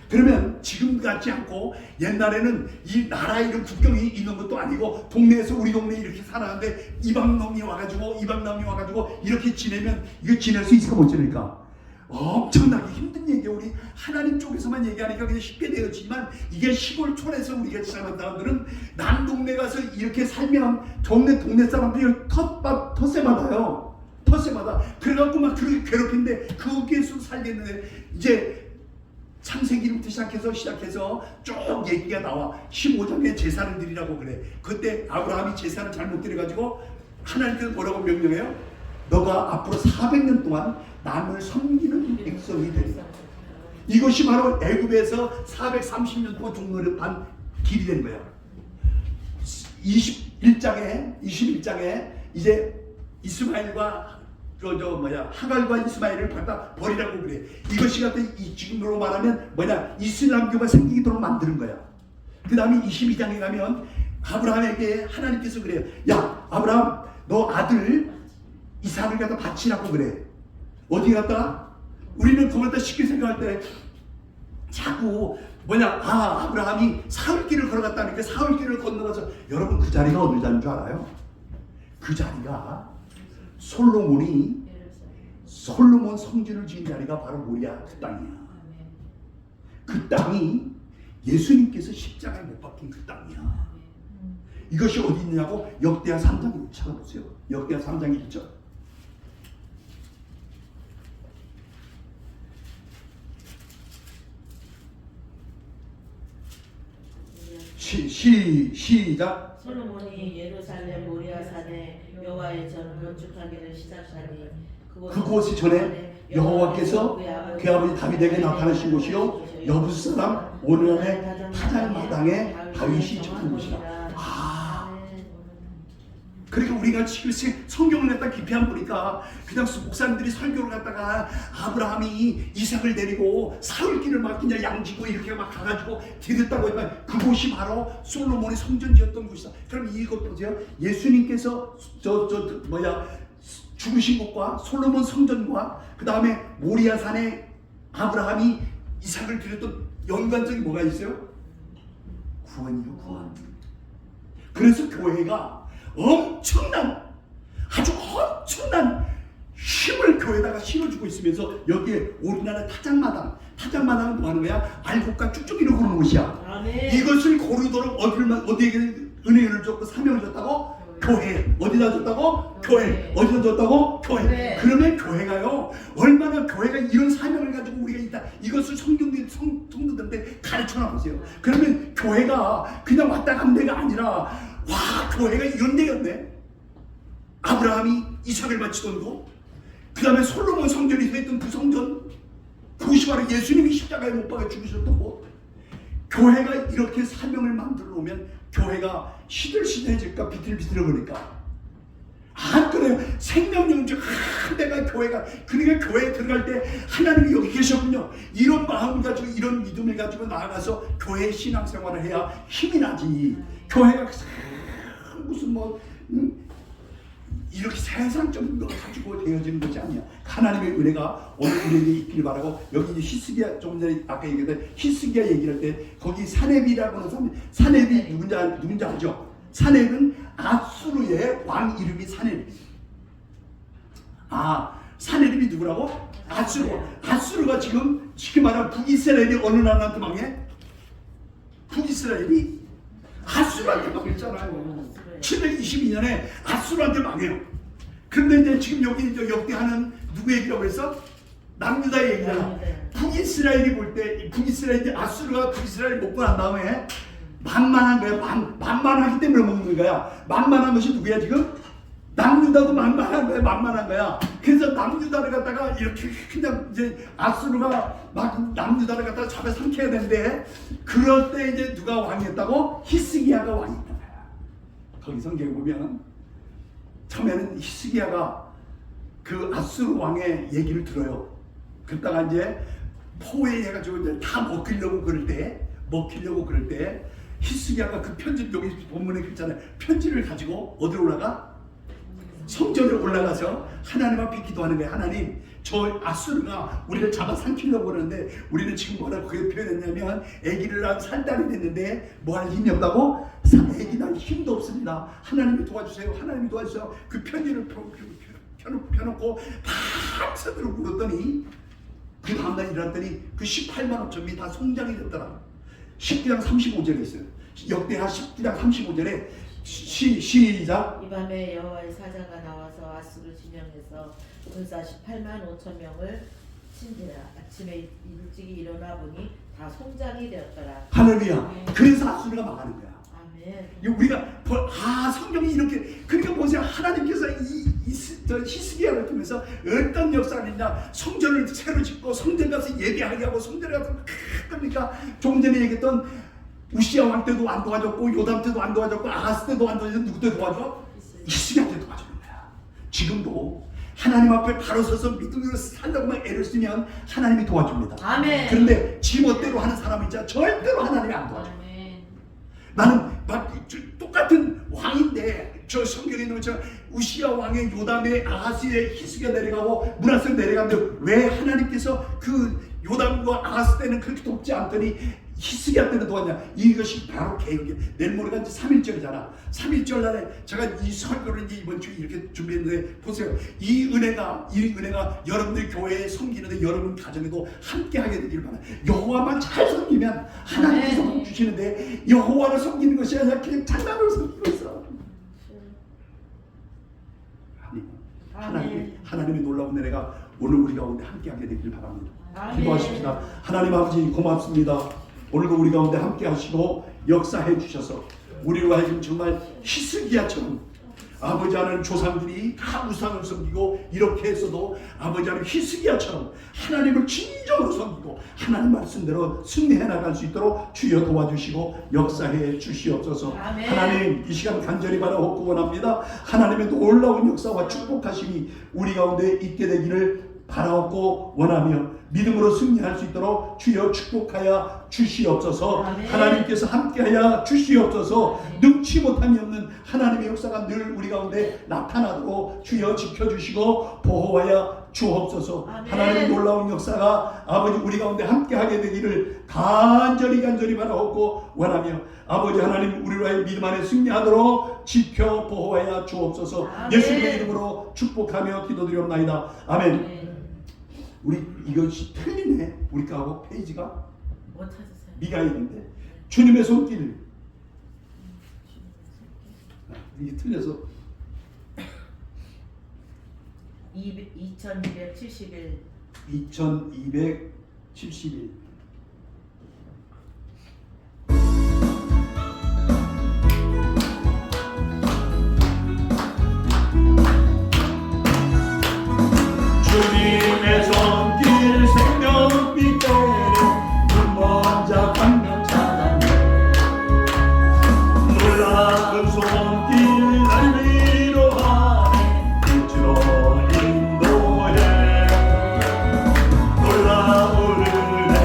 그러면 지금 같지 않고 옛날에는 이 나라 이런 국경이 있는 것도 아니고 동네에서 우리 동네에 이렇게 살았는데 이방 놈이 와가지고 이렇게 지내면 이거 지낼 수 있을까 못 지낼까? 엄청나게 힘든 얘기. 우리 하나님 쪽에서만 얘기하니까 그냥 쉽게 되어지만 이게 시골촌에서 우리가 지나는 사람들은 남 동네 가서 이렇게 살면 동네 사람들이 텃세 받아요. 그래갖고 막 그렇게 괴롭힌데 거기에서 살겠는데 이제 창세기부터 시작해서 쭉 얘기가 나와. 15장에 제사를 드리라고 그래. 그때 아브라함이 제사를 잘못 드려가지고 하나님께서 뭐라고 명령해요? 너가 앞으로 400년 동안 남을 섬기는 백성이 되리라. 이것이 바로 애굽에서 430년 동안 종노릇한 길이 된 거야. 21장에 이제 이스마엘과 하갈과 이스마엘을 갖다 버리라고 그래. 이것이 갖다 지금으로 말하면 이슬람교가 생기도록 만드는 거야. 그 다음에 22장에 가면 아브라함에게 하나님께서 그래요. 야 아브라함, 너 아들 이삭을 갖다 바치라고 그래. 어디 갔다? 우리는 그걸 다 쉽게 생각할 때 자꾸 아브라함이 사흘길을 걸어갔다니까 사흘길을 건너가서, 여러분 그 자리가 어느 자리인 줄 알아요? 그 자리가 솔로몬 성전을 지은 자리가 바로 모리아 그 땅이야. 그 땅이 예수님께서 십자가에 못 박힌 그 땅이야. 이것이 어디 있냐고 역대하 3장 찾아보세요. 역대하 3장 1절. 시작. 솔로몬이 예루살렘 모리아산에 여호와의 전 건축하기를 시작하니 그곳이 전에 여호와께서 그 아버지 다윗에게 나타나신 곳이요 여부스 사람 오늘의 타작마당에 다윗이 적은 곳이라. 그러니까 우리가 지금 성경을 갖다 깊이 안 보니까 그냥 목사님들이 설교를 갖다가 아브라함이 이삭을 데리고 사흘길을 막 그냥 양지고 이렇게 막 가가지고 드렸다고 했지만 그곳이 바로 솔로몬의 성전 지었던 곳이다. 그럼 이것 보세요. 예수님께서 죽으신 곳과 솔로몬 성전과 그 다음에 모리아산에 아브라함이 이삭을 드렸던 연관성이 뭐가 있어요? 구원이요, 구원. 그래서 교회가 아주 엄청난 힘을 교회에다가 실어주고 있으면서 여기에 우리나라 타작마당은 뭐 하는 거야? 알곡과 쭉쭉이로 고르는 곳이야. 아멘. 이것을 고르도록 어디에게 은혜를 줬고 사명을 줬다고? 교회. 어디다 줬다고? 교회. 어디다 줬다고? 교회. 그러면 교회가요, 얼마나 교회가 이런 사명을 가지고 우리가 있다, 이것을 성도들한테 가르쳐나 보세요. 그러면 교회가 그냥 왔다 간 데가 아니라, 와, 교회가 이런 데였네. 아브라함이 이삭을 바치던 곳, 그 다음에 솔로몬 성전이 했던 그 성전, 그것이 바로 예수님이 십자가에 못 박아 죽으셨던 곳. 교회가 이렇게 사명을 만들어 놓으면 교회가 시들시들해질까 비틀비틀해버릴까? 안 그래요. 생명력은 내가 교회가, 그러니까 교회에 들어갈 때 하나님이 여기 계셨군요, 이런 마음을 가지고 이런 믿음을 가지고 나아가서 교회 신앙생활을 해야 힘이 나지. 교회가 무슨 이렇게 세상적인 거 가지고 되어지는 것이 아니야. 하나님의 은혜가 오늘 우리에게 있기를 바라고. 여기 이제 히스기야, 조금 전에 아까 얘기했던 히스기야 얘기할 때 거기 사네비라고 하는 사람, 사네비 누군지 알죠? 사렙은 아수르의 왕 이름이 사렙입니다. 사렙이 누구라고? 아수르가 지금 쉽게 말하면 북이스라엘이 어느 나라한테 망해? 북이스라엘이 아수르한테 망했잖아요. 722년에 아수르한테 망해요. 그런데 이제 지금 여기 이제 역대하는 누구 얘기라고 했어? 남유다의 얘기잖아. 북이스라엘이 볼 때 북이스라엘이 아수르가 북이스라엘 먹고 난 다음에 만만한 거야. 만만하기 때문에 먹는 거야. 만만한 것이 누구야 지금? 남유다도 만만한 거야. 만만한 거야. 그래서 남유다를 갖다가 이렇게 그냥 이제 아수르가 막 남유다를 갖다가 잡아 삼켜야 되는데 그럴 때 이제 누가 왕이었다고? 히스기야가 왕이었던 거야. 거기 성경에 보면 처음에는 히스기야가 그 아수르 왕의 얘기를 들어요. 그러다가 이제 포위해가지고 이제 다 먹히려고 그럴 때 히스기야가 그 편지 여기 본문에 있잖아요. 편지를 가지고 어디로 올라가? 성전에 올라가서 하나님 앞에 기도하는 거예요. 하나님, 저 아수르가 우리를 잡아 삼키려고 그러는데 우리는 지금 뭐라고 그게 표현했냐면 아기를 낳은 살딸이 됐는데 뭐 할 힘이 없다고? 아기 낳을 힘도 없습니다. 하나님이 도와주세요. 하나님이 도와주세요. 그 편지를 펴놓고 박사들을 울었더니 그 다음날 일어났더니 그 18만 5천명이 다 성장이 됐더라. 10기장 35절에 있어요. 역대하 10기장 35절에 시작. 이 밤에 여호와의 사자가 나와서 아수르 진영에서 군사 18만 5천 명을 친지라. 아침에 일찍이 일어나 보니 다 송장이 되었더라. 할렐루야. 그래서 아수르가 망하는 거야. 아멘. 우리가 성경이 이렇게 그러니까 보세요. 하나님께서 히스기야를 통해서 어떤 역사가 있냐. 성전을 새로 짓고 성전 가서 예배하게 하고 성전에 가서 그러니까 조금 전에 얘기했던 우시야 왕 때도 안 도와줬고 요담 때도 안 도와줬고 아하스 때도 안 도와줬고 누구 때 도와줘? 히스기야 때 도와주는 거야. 지금도 하나님 앞에 바로 서서 믿음으로 살려고만 애를 쓰면 하나님이 도와줍니다. 아멘. 그런데 지 멋대로 하는 사람이 있잖아. 절대로 하나님이 안 도와줘. 아멘. 나는 막 똑같은 왕인데 저 성경에 있는 것처럼 우시야 왕의 요담의 아하스의 히스기야 내려가고 므낫세 내려가는데 왜 하나님께서 그 요담과 아하스 때는 그렇게 돕지 않더니 히스기야 때는 도왔냐? 이것이 바로 개혁이야. 내일 모레가 이제 3.1절이잖아. 3.1절 날에 제가 이 설교를 이제 이번 주에 이렇게 준비했는데 보세요. 이 은혜가 여러분들 교회에 섬기는데 여러분 가정에도 함께하게 되길 바랍니다. 여호와만 잘 섬기면 하나님께서 복 주시는데 여호와를 섬기는 것이 아니라 그냥 장난으로 섬기고 있어. 하나님의 놀라운 은혜가 오늘 우리 가운데 함께하게 되길 바랍니다. 기도하십시다. 하나님 아버지 고맙습니다. 오늘도 우리 가운데 함께 하시고 역사해 주셔서 우리로 하여금 정말 히스기야처럼 아버지 하나님 조상들이 다 우상을 섬기고 이렇게 했어도 아버지 하나님 히스기야처럼 하나님을 진정으로 섬기고 하나님 말씀대로 승리해 나갈 수 있도록 주여 도와주시고 역사해 주시옵소서. 아멘. 하나님 이 시간 간절히 바라옵고 원합니다. 하나님의 놀라운 역사와 축복하심이 우리 가운데 있게 되기를 바라옵고 원하며 믿음으로 승리할 수 있도록 주여 축복하여 주시옵소서. 아멘. 하나님께서 함께하여 주시옵소서. 능치 못함이 없는 하나님의 역사가 늘 우리 가운데 나타나도록 주여 지켜주시고 보호하여 주옵소서. 아멘. 하나님의 놀라운 역사가 아버지 우리 가운데 함께하게 되기를 간절히 바라옵고 원하며 아버지 하나님 우리로 하여 믿음 안에 승리하도록 지켜 보호하여 주옵소서. 아멘. 예수님의 이름으로 축복하며 기도드리옵나이다. 아멘. 우리 이것이 틀리네. 우리 거하고 페이지가 뭐 찾으세요? 미가일인데 주님의 손길 이게 틀려서 2271 2271 주님의 손길 생명빛 때는 눈먼자 광명 찾았네. 놀라운 손길 날 위로하네. 빛으로 인도해. 놀라운 은혜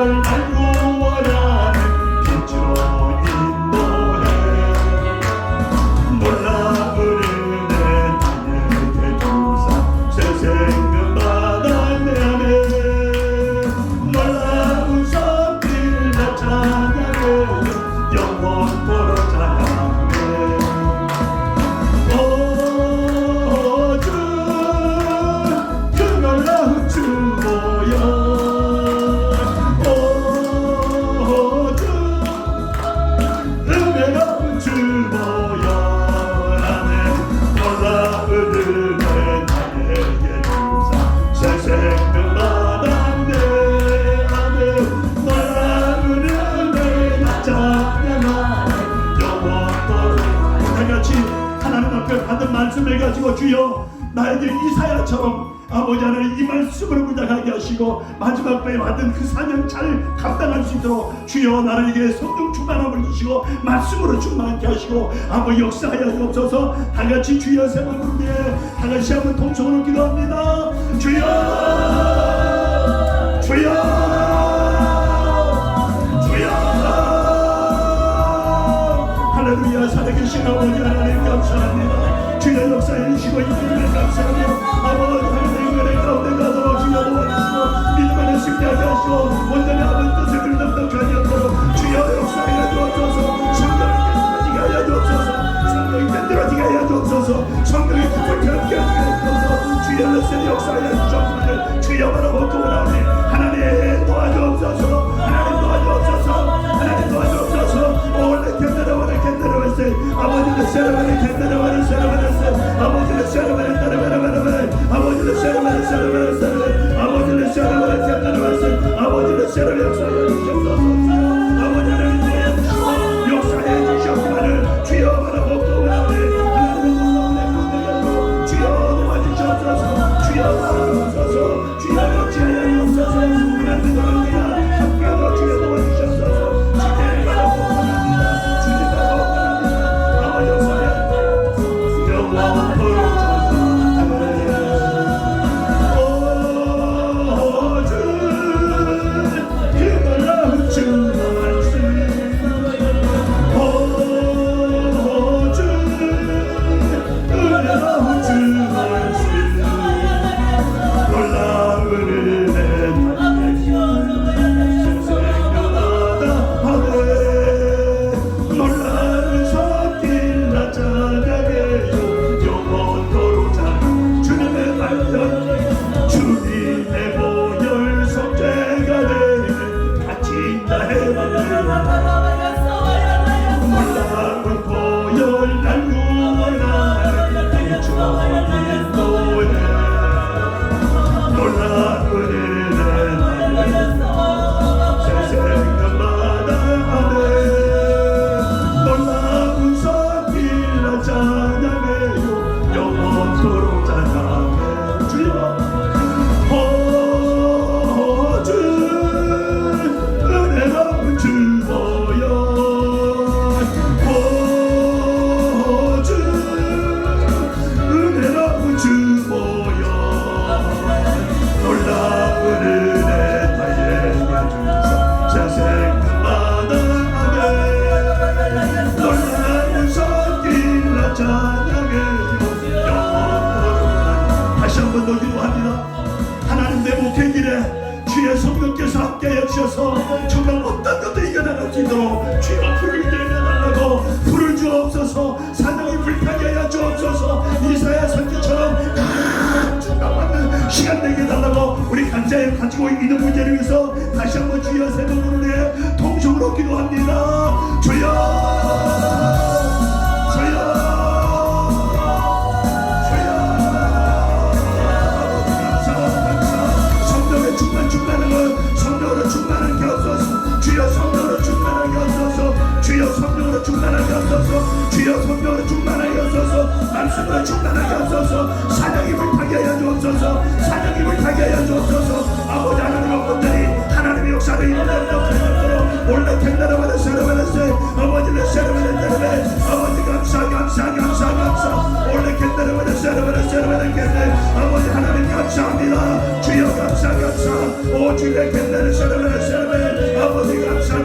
보혈 날 구원하는 빛으로 인도해 놀라운 은혜 나에게 주사 새 생명받아 내 안에 놀라운 선길 나 찬양해 영원토록 찬양해 오주 그 놀라운 주 보혈 오주 은혜로운 주 보혈 안에 놀라운 은혜 나에게 주사 새 생명받아 내 안에 놀라운 은혜 나 찬양하네 영원토록 다같이 하나님 앞에 받은 말씀을 가지고 주여 나에게 이사야처럼 아버지 하나님 이 말씀을 무장하게 하시고 마지막 때에 받은 그 사명 잘 감당할 수 있도록 주여 나에게 성령 충만함을 주시고 말씀으로 충만하게 하시고 아버지 역사하여 주옵소서. 다같이 주여 세 번 부르게 다같이 한번 통성으로 기도합니다. 주여 주여 주여 할렐루야. 살아계신 아버지 하나님 감사합니다. 주여 역사해 주시고 이름을 감사하며 아버지 하나님 은혜 가운데 가서 주여 도와주시고 믿음 안에 승리하게 하시고 원전의 아버지 뜻을 넉넉하게 하도록 주여 역사하여 주옵소서. 성령이 깨달아지게 하여 주옵소서. 성령이 깨달아지게 하여 주옵소서. 성령이 구원케 하게 하여 주옵소서. 주여 역사에 역사하여 주옵소서. 주여 바라보고 나오니 하나님 도와주옵소서. 하나님 도와주옵소서. 하나님 도와주옵소서. 오늘 캔들어버려 캔들어버렸어요. 아버지는 세라바를 캔들어버렸어요. 아버지는 세라바를 따라바라바라바라 아버지는 세라바를 세라바를 아버지는 세라바를 캔들어버렸어요. 아버지는 세라바를 역사하여 주옵소서. 아버지 하나님 도와주시고 역사해 주시옵기만을 주여 바라보고 나오니 하나님은 놀라운 주여 도와주시옵소서. 주여 바라보옵소서. 주여 역사하여 주옵소서. 하나님 도와주시옵소서. 함께하도록 주여 도와주시옵소서. 주님 바라보고 합니다. 주님 바라보고 합니다. 아버지 역사하여 영원토록 다시 한번 더 기도합니다. 하나님 내 목회 길에 주의 성령께서 함께하여 주셔서 정말 어떤 것도 이겨나갈 수 있도록 주여 불을 내려달라고 불을 주옵소서. 사명이 불타게 하여 주옵소서. 이사야 선지처럼 감당받는 시간 되게 해달라고 우리 각자의 가지고 있는 문제를 위해서 다시 한번 주여 세 번 부르네 통성으로 기도합니다. 주여 충만하게 하소서. 주여 성령으로 충만하게 하소서. 주여 성령으로 충만하게 하소서. 주여 성령으로 충만하게 하소서. 말씀으로 충만하게 하소서. 사냥이 불타게 하여 주옵소서. 사냥이 불타게 하여 주옵소서. 아버지 하나님의 분들이 하나님의 역사를 일어나도록 몰래 캔다라바를 세라바랬어요. 아버지를 세라바랬다라바래 아버지 감사 몰래 캔다라바를 세라바랬다라바래 아버지 하나님 감사합니다. 주여 감사 오 주의 견례를 세례 아버지 감사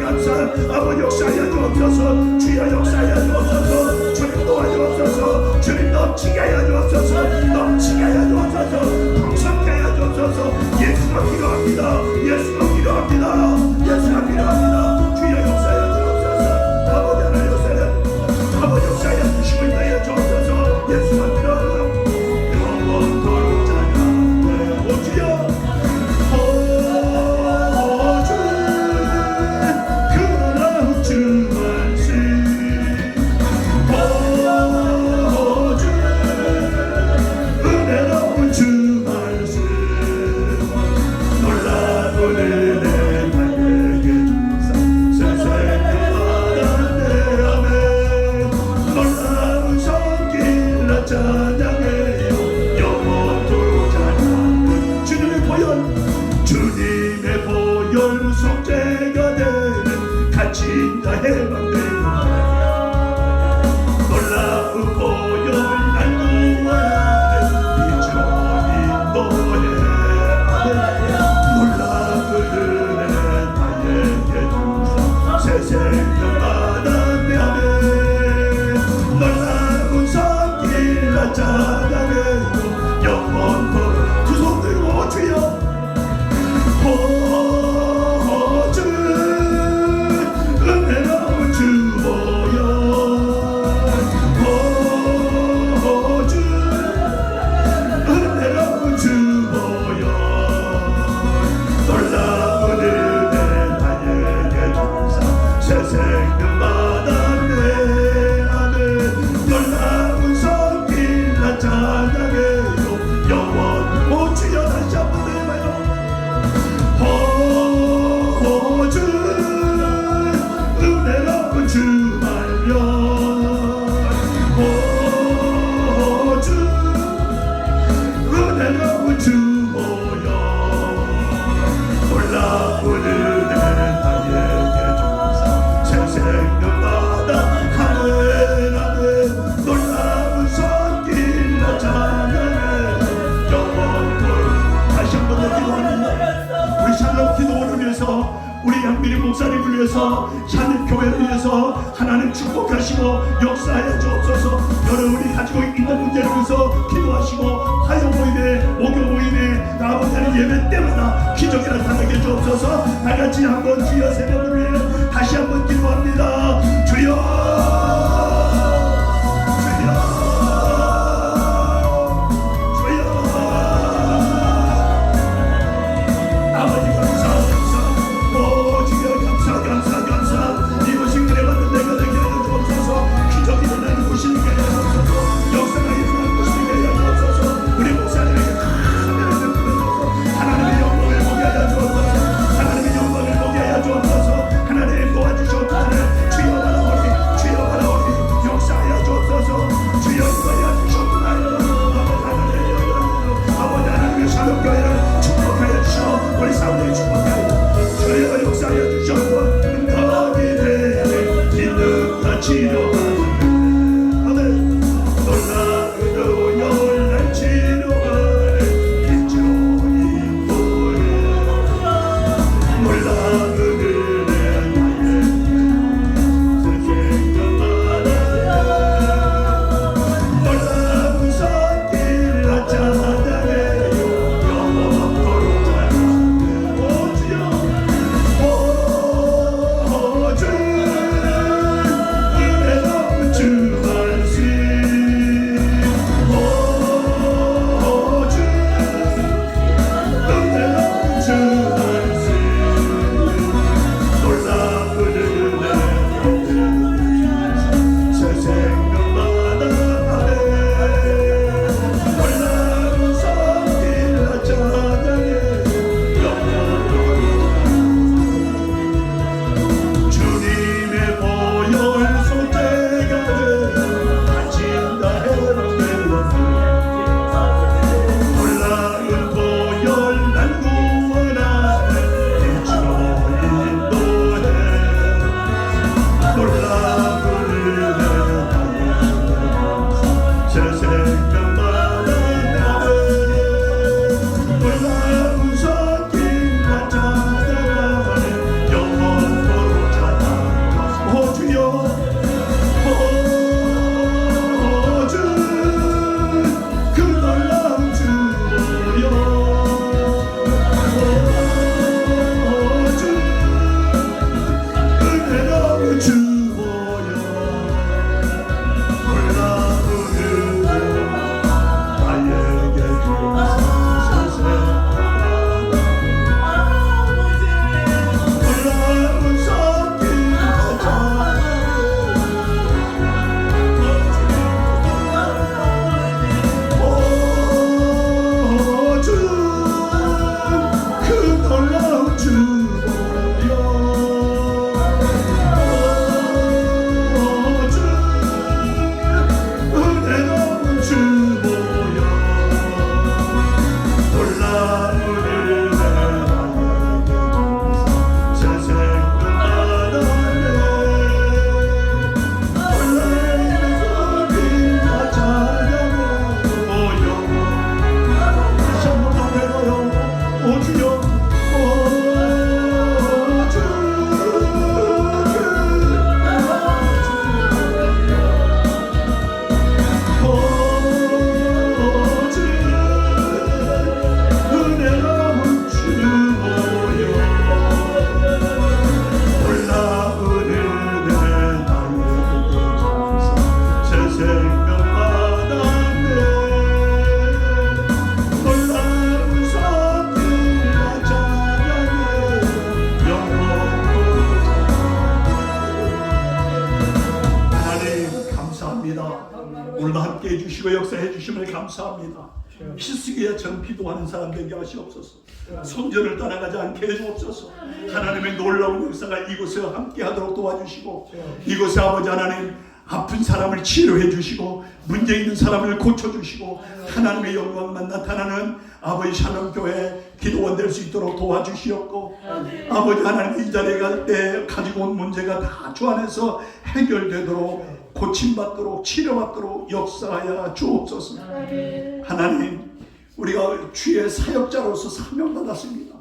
아버지 역사하여 주옵소서 주여 역사하여 주옵소서 주님 도와주옵소서 주님 넘치게 하여 주옵소서 넘치게 하여 주옵소서 풍성케 하여 주옵소서 예수가 필요합니다 예수가 필요합니다 예수가 필요합니다 주여 역사하여 주옵소서 아버지 하나님 역사하여 아버지 역사하여 주시고 인도하여 주옵소서 예수가 필요합니다 영원토록 찬양하네 오 주여 주님의 보혈 속죄가 되는 갇힌 자 해방되는 놀라운 보혈 날 구원하는 이주 인도해 놀라운 은혜 나에게 주사 새 생명 받았네 아멘 놀라운 성길 나 찬양해요 영원토록 두 손 들고 주여 주 은혜로운 주 보혈 주 은혜로운 주 보혈 놀라운 은혜 나에게 주사 새 생명 받았네 아멘 놀라운 성길 나 찬양해요 영원 오 주여 다시 한번 해봐요 주 은혜로운 주 말려 주 은혜로운 주 모여 놀라운 은혜 나에게 주사 새 생명 받아 아멘 아멘 놀라운 손길 나 찬양해 영원토록 다시 한번 더 기도합니다 우리 샬롬 기도원을 위해서 우리 양미리 목사님을 위해서 샬롬 교회를 위해서 하나님 축복하시고 역사하여 주옵소서 여러분이 가지고 있는 문제를 위해서 기도하시고 화요 모임에 목요 모임에 아버지 하나님 예배 때마다 기적이 나타나게 주옵소서 다같이 한번 주여 새벽을 위해 다시 한번 기도합니다 주여 하나님의 영광을 보게 하여 주옵소서 주시고 역사해 주심을 감사합니다. 희숙이와 전 기도하는 사람 되게 하시옵소서. 성전을 떠나가지 않게 해주옵소서. 하나님의 놀라운 역사가 이곳에 함께하도록 도와주시고 이곳에 아버지 하나님 아픈 사람을 치료해 주시고 문제 있는 사람을 고쳐주시고 하나님의 영광만 나타나는 아버지 샬롬교회 기도원 될 수 있도록 도와주시옵고 아버지 하나님 이 자리에 갈 때 가지고 온 문제가 다 주 안에서 해결되도록 고침받도록 치료받도록 역사하여 주옵소서. 하나님 우리가 주의 사역자로서 사명받았습니다.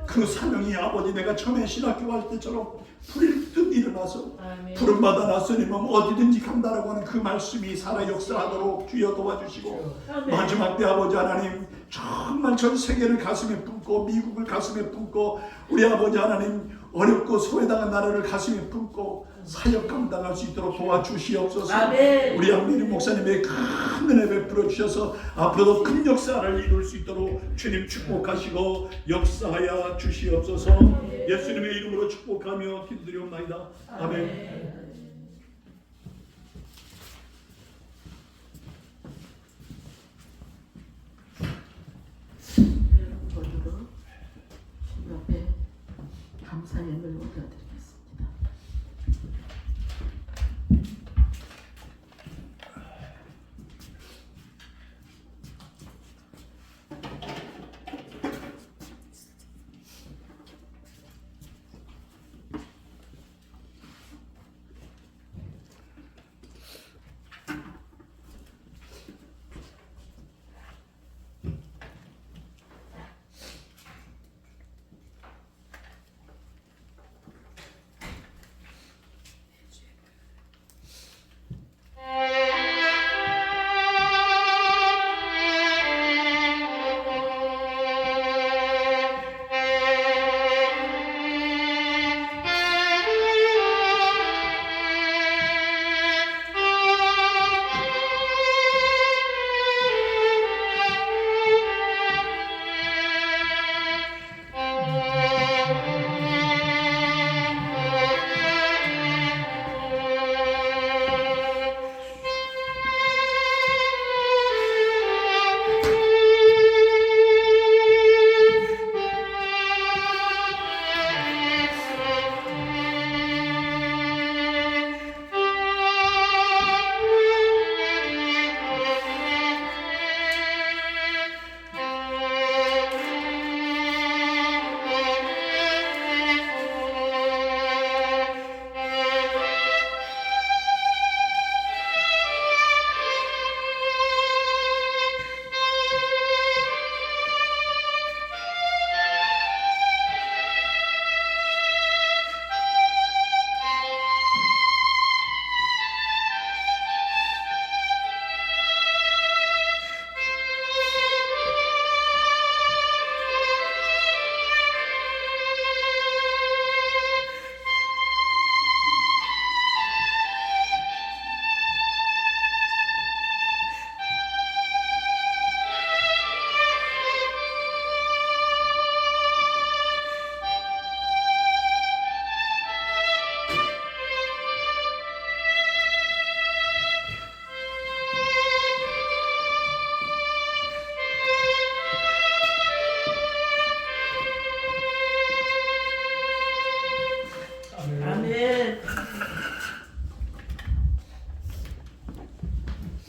그 사명이 아버지 내가 처음에 신학교 갈 때처럼 불일 듯 일어나서 부름받아 나서님은 어디든지 간다라고 하는 그 말씀이 살아 역사하도록 주여 도와주시고 마지막 때 아버지 하나님 정말 전 세계를 가슴에 품고 미국을 가슴에 품고 우리 아버지 하나님 어렵고 소외당한 나라를 가슴에 품고 사역 감당할 수 있도록 도와주시옵소서. 아멘. 우리 양미리 목사님의 큰 은혜 베풀어 주셔서 앞으로도 큰 역사를 이룰 수 있도록 주님 축복하시고 역사하여 주시옵소서. 예수님의 이름으로 축복하며 기도드리옵나이다. 아멘. 모두로 주님 앞에 감사의 예물을 올려드리겠습니다.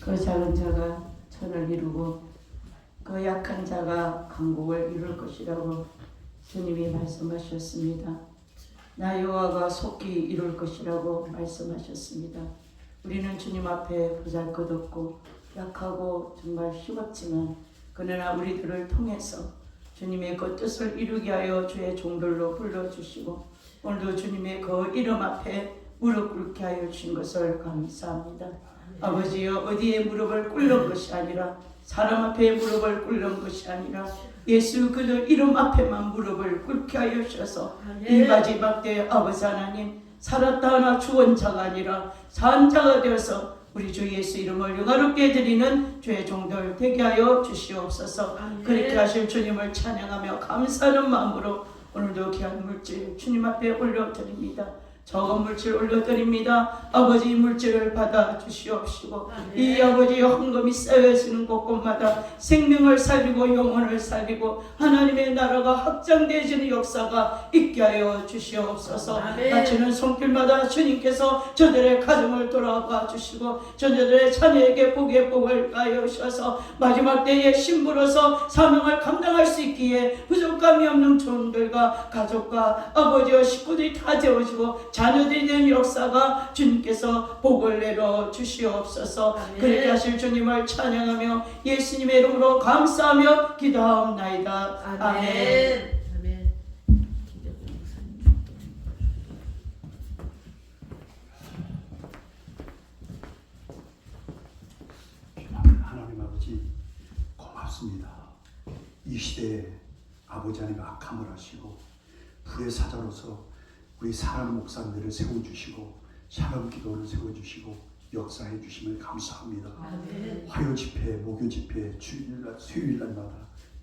그 작은 자가 천을 이루고 그 약한 자가 강국을 이룰 것이라고 주님이 말씀하셨습니다. 나 여호와가 속히 이룰 것이라고 말씀하셨습니다. 우리는 주님 앞에 보잘것없고 약하고 정말 힘없지만 그러나 우리들을 통해서 주님의 그 뜻을 이루게 하여 주의 종들로 불러주시고 오늘도 주님의 그 이름 앞에 무릎 꿇게 하여 주신 것을 감사합니다. 아버지여 어디에 무릎을 꿇는 것이 아니라 사람 앞에 무릎을 꿇는 것이 아니라 예수 그리스도 이름 앞에만 무릎을 꿇게 하여 주셔서 이 마지막 때에 아버지 하나님 살았다 하나 죽은 자가 아니라 산 자가 되어서 우리 주 예수 이름을 영화롭게 드리는 주의 종들 되게 하여 주시옵소서. 그렇게 하실 주님을 찬양하며 감사하는 마음으로 오늘도 귀한 물질 주님 앞에 올려드립니다. 적은 물질 올려드립니다. 아버지 이 물질을 받아 주시옵시고 아멘. 이 아버지 헌금이 쌓여지는 곳곳마다 생명을 살리고 영혼을 살리고 하나님의 나라가 확장되어지는 역사가 있게 하여 주시옵소서. 아멘. 다치는 손길마다 주님께서 저들의 가정을 돌아봐 주시고 저들의 자녀에게 복의 복을 가하여 주셔서 마지막 때에 신부로서 사명을 감당할 수 있기에 부족함이 없는 종들과 가족과 아버지와 식구들이 다 재워지고 자녀들이 된 역사가 주님께서 복을 내려 주시옵소서. 아멘. 그렇게 하실 주님을 찬양하며 예수님의 이름으로 감사하며 기도하옵나이다. 아멘. 아멘. 하나님 아버지 고맙습니다. 이 시대에 아버지 하나님 악함을 하시고 불의 사자로서 우리 사랑하는 목사님들을 세워주시고 샤ሎም 기도를 세워주시고 역사해 주심을 감사합니다. 아멘. 화요 집회, 목요 집회, 주일날, 수요일날마다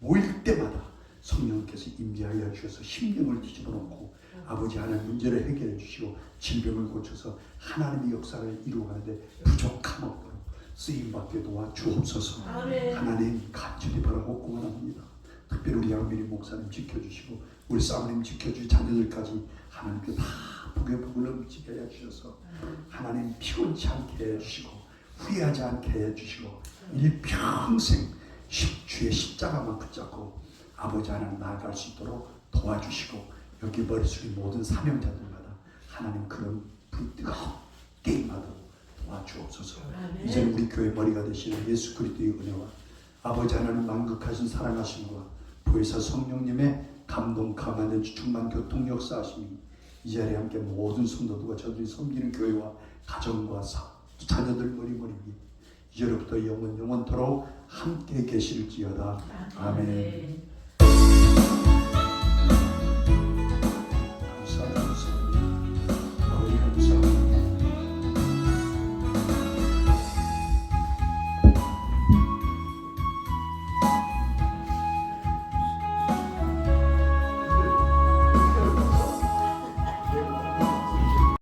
모일 때마다 성령께서 임재하여 주셔서 심령을 뒤집어 놓고 아버지 하나님 문제를 해결해 주시고 질병을 고쳐서 하나님의 역사를 이루어가는데 부족함 없도록 쓰임받게 도와주옵소서. 아멘. 하나님 간절히 바라고 원합니다. 특별히 우리 양민희 목사님 지켜주시고 우리 사모님 지켜주시 자녀들까지 하나님께 다 복의 복을 넘치게 해주셔서 하나님 피곤치 않게 해주시고 후회하지 않게 해주시고 일평생 주의 십자가만 붙잡고 아버지 하나님 나아갈 수 있도록 도와주시고 여기 머리 숙인 모든 사명자들마다 하나님 그런 불뜨겁게 임하도록 도와주옵소서. 아멘. 이제는 우리 교회 머리가 되시는 예수 그리스도의 은혜와 아버지 하나님 만극하신 사랑하심과 보혜사 성령님의 감동 감화된 충만 교통 역사하심이 이 자리에 함께 모든 성도들과 저들이 섬기는 교회와 가정과 자녀들 머리 위에 이제로부터 영원토록 함께 계실지어다. 아멘.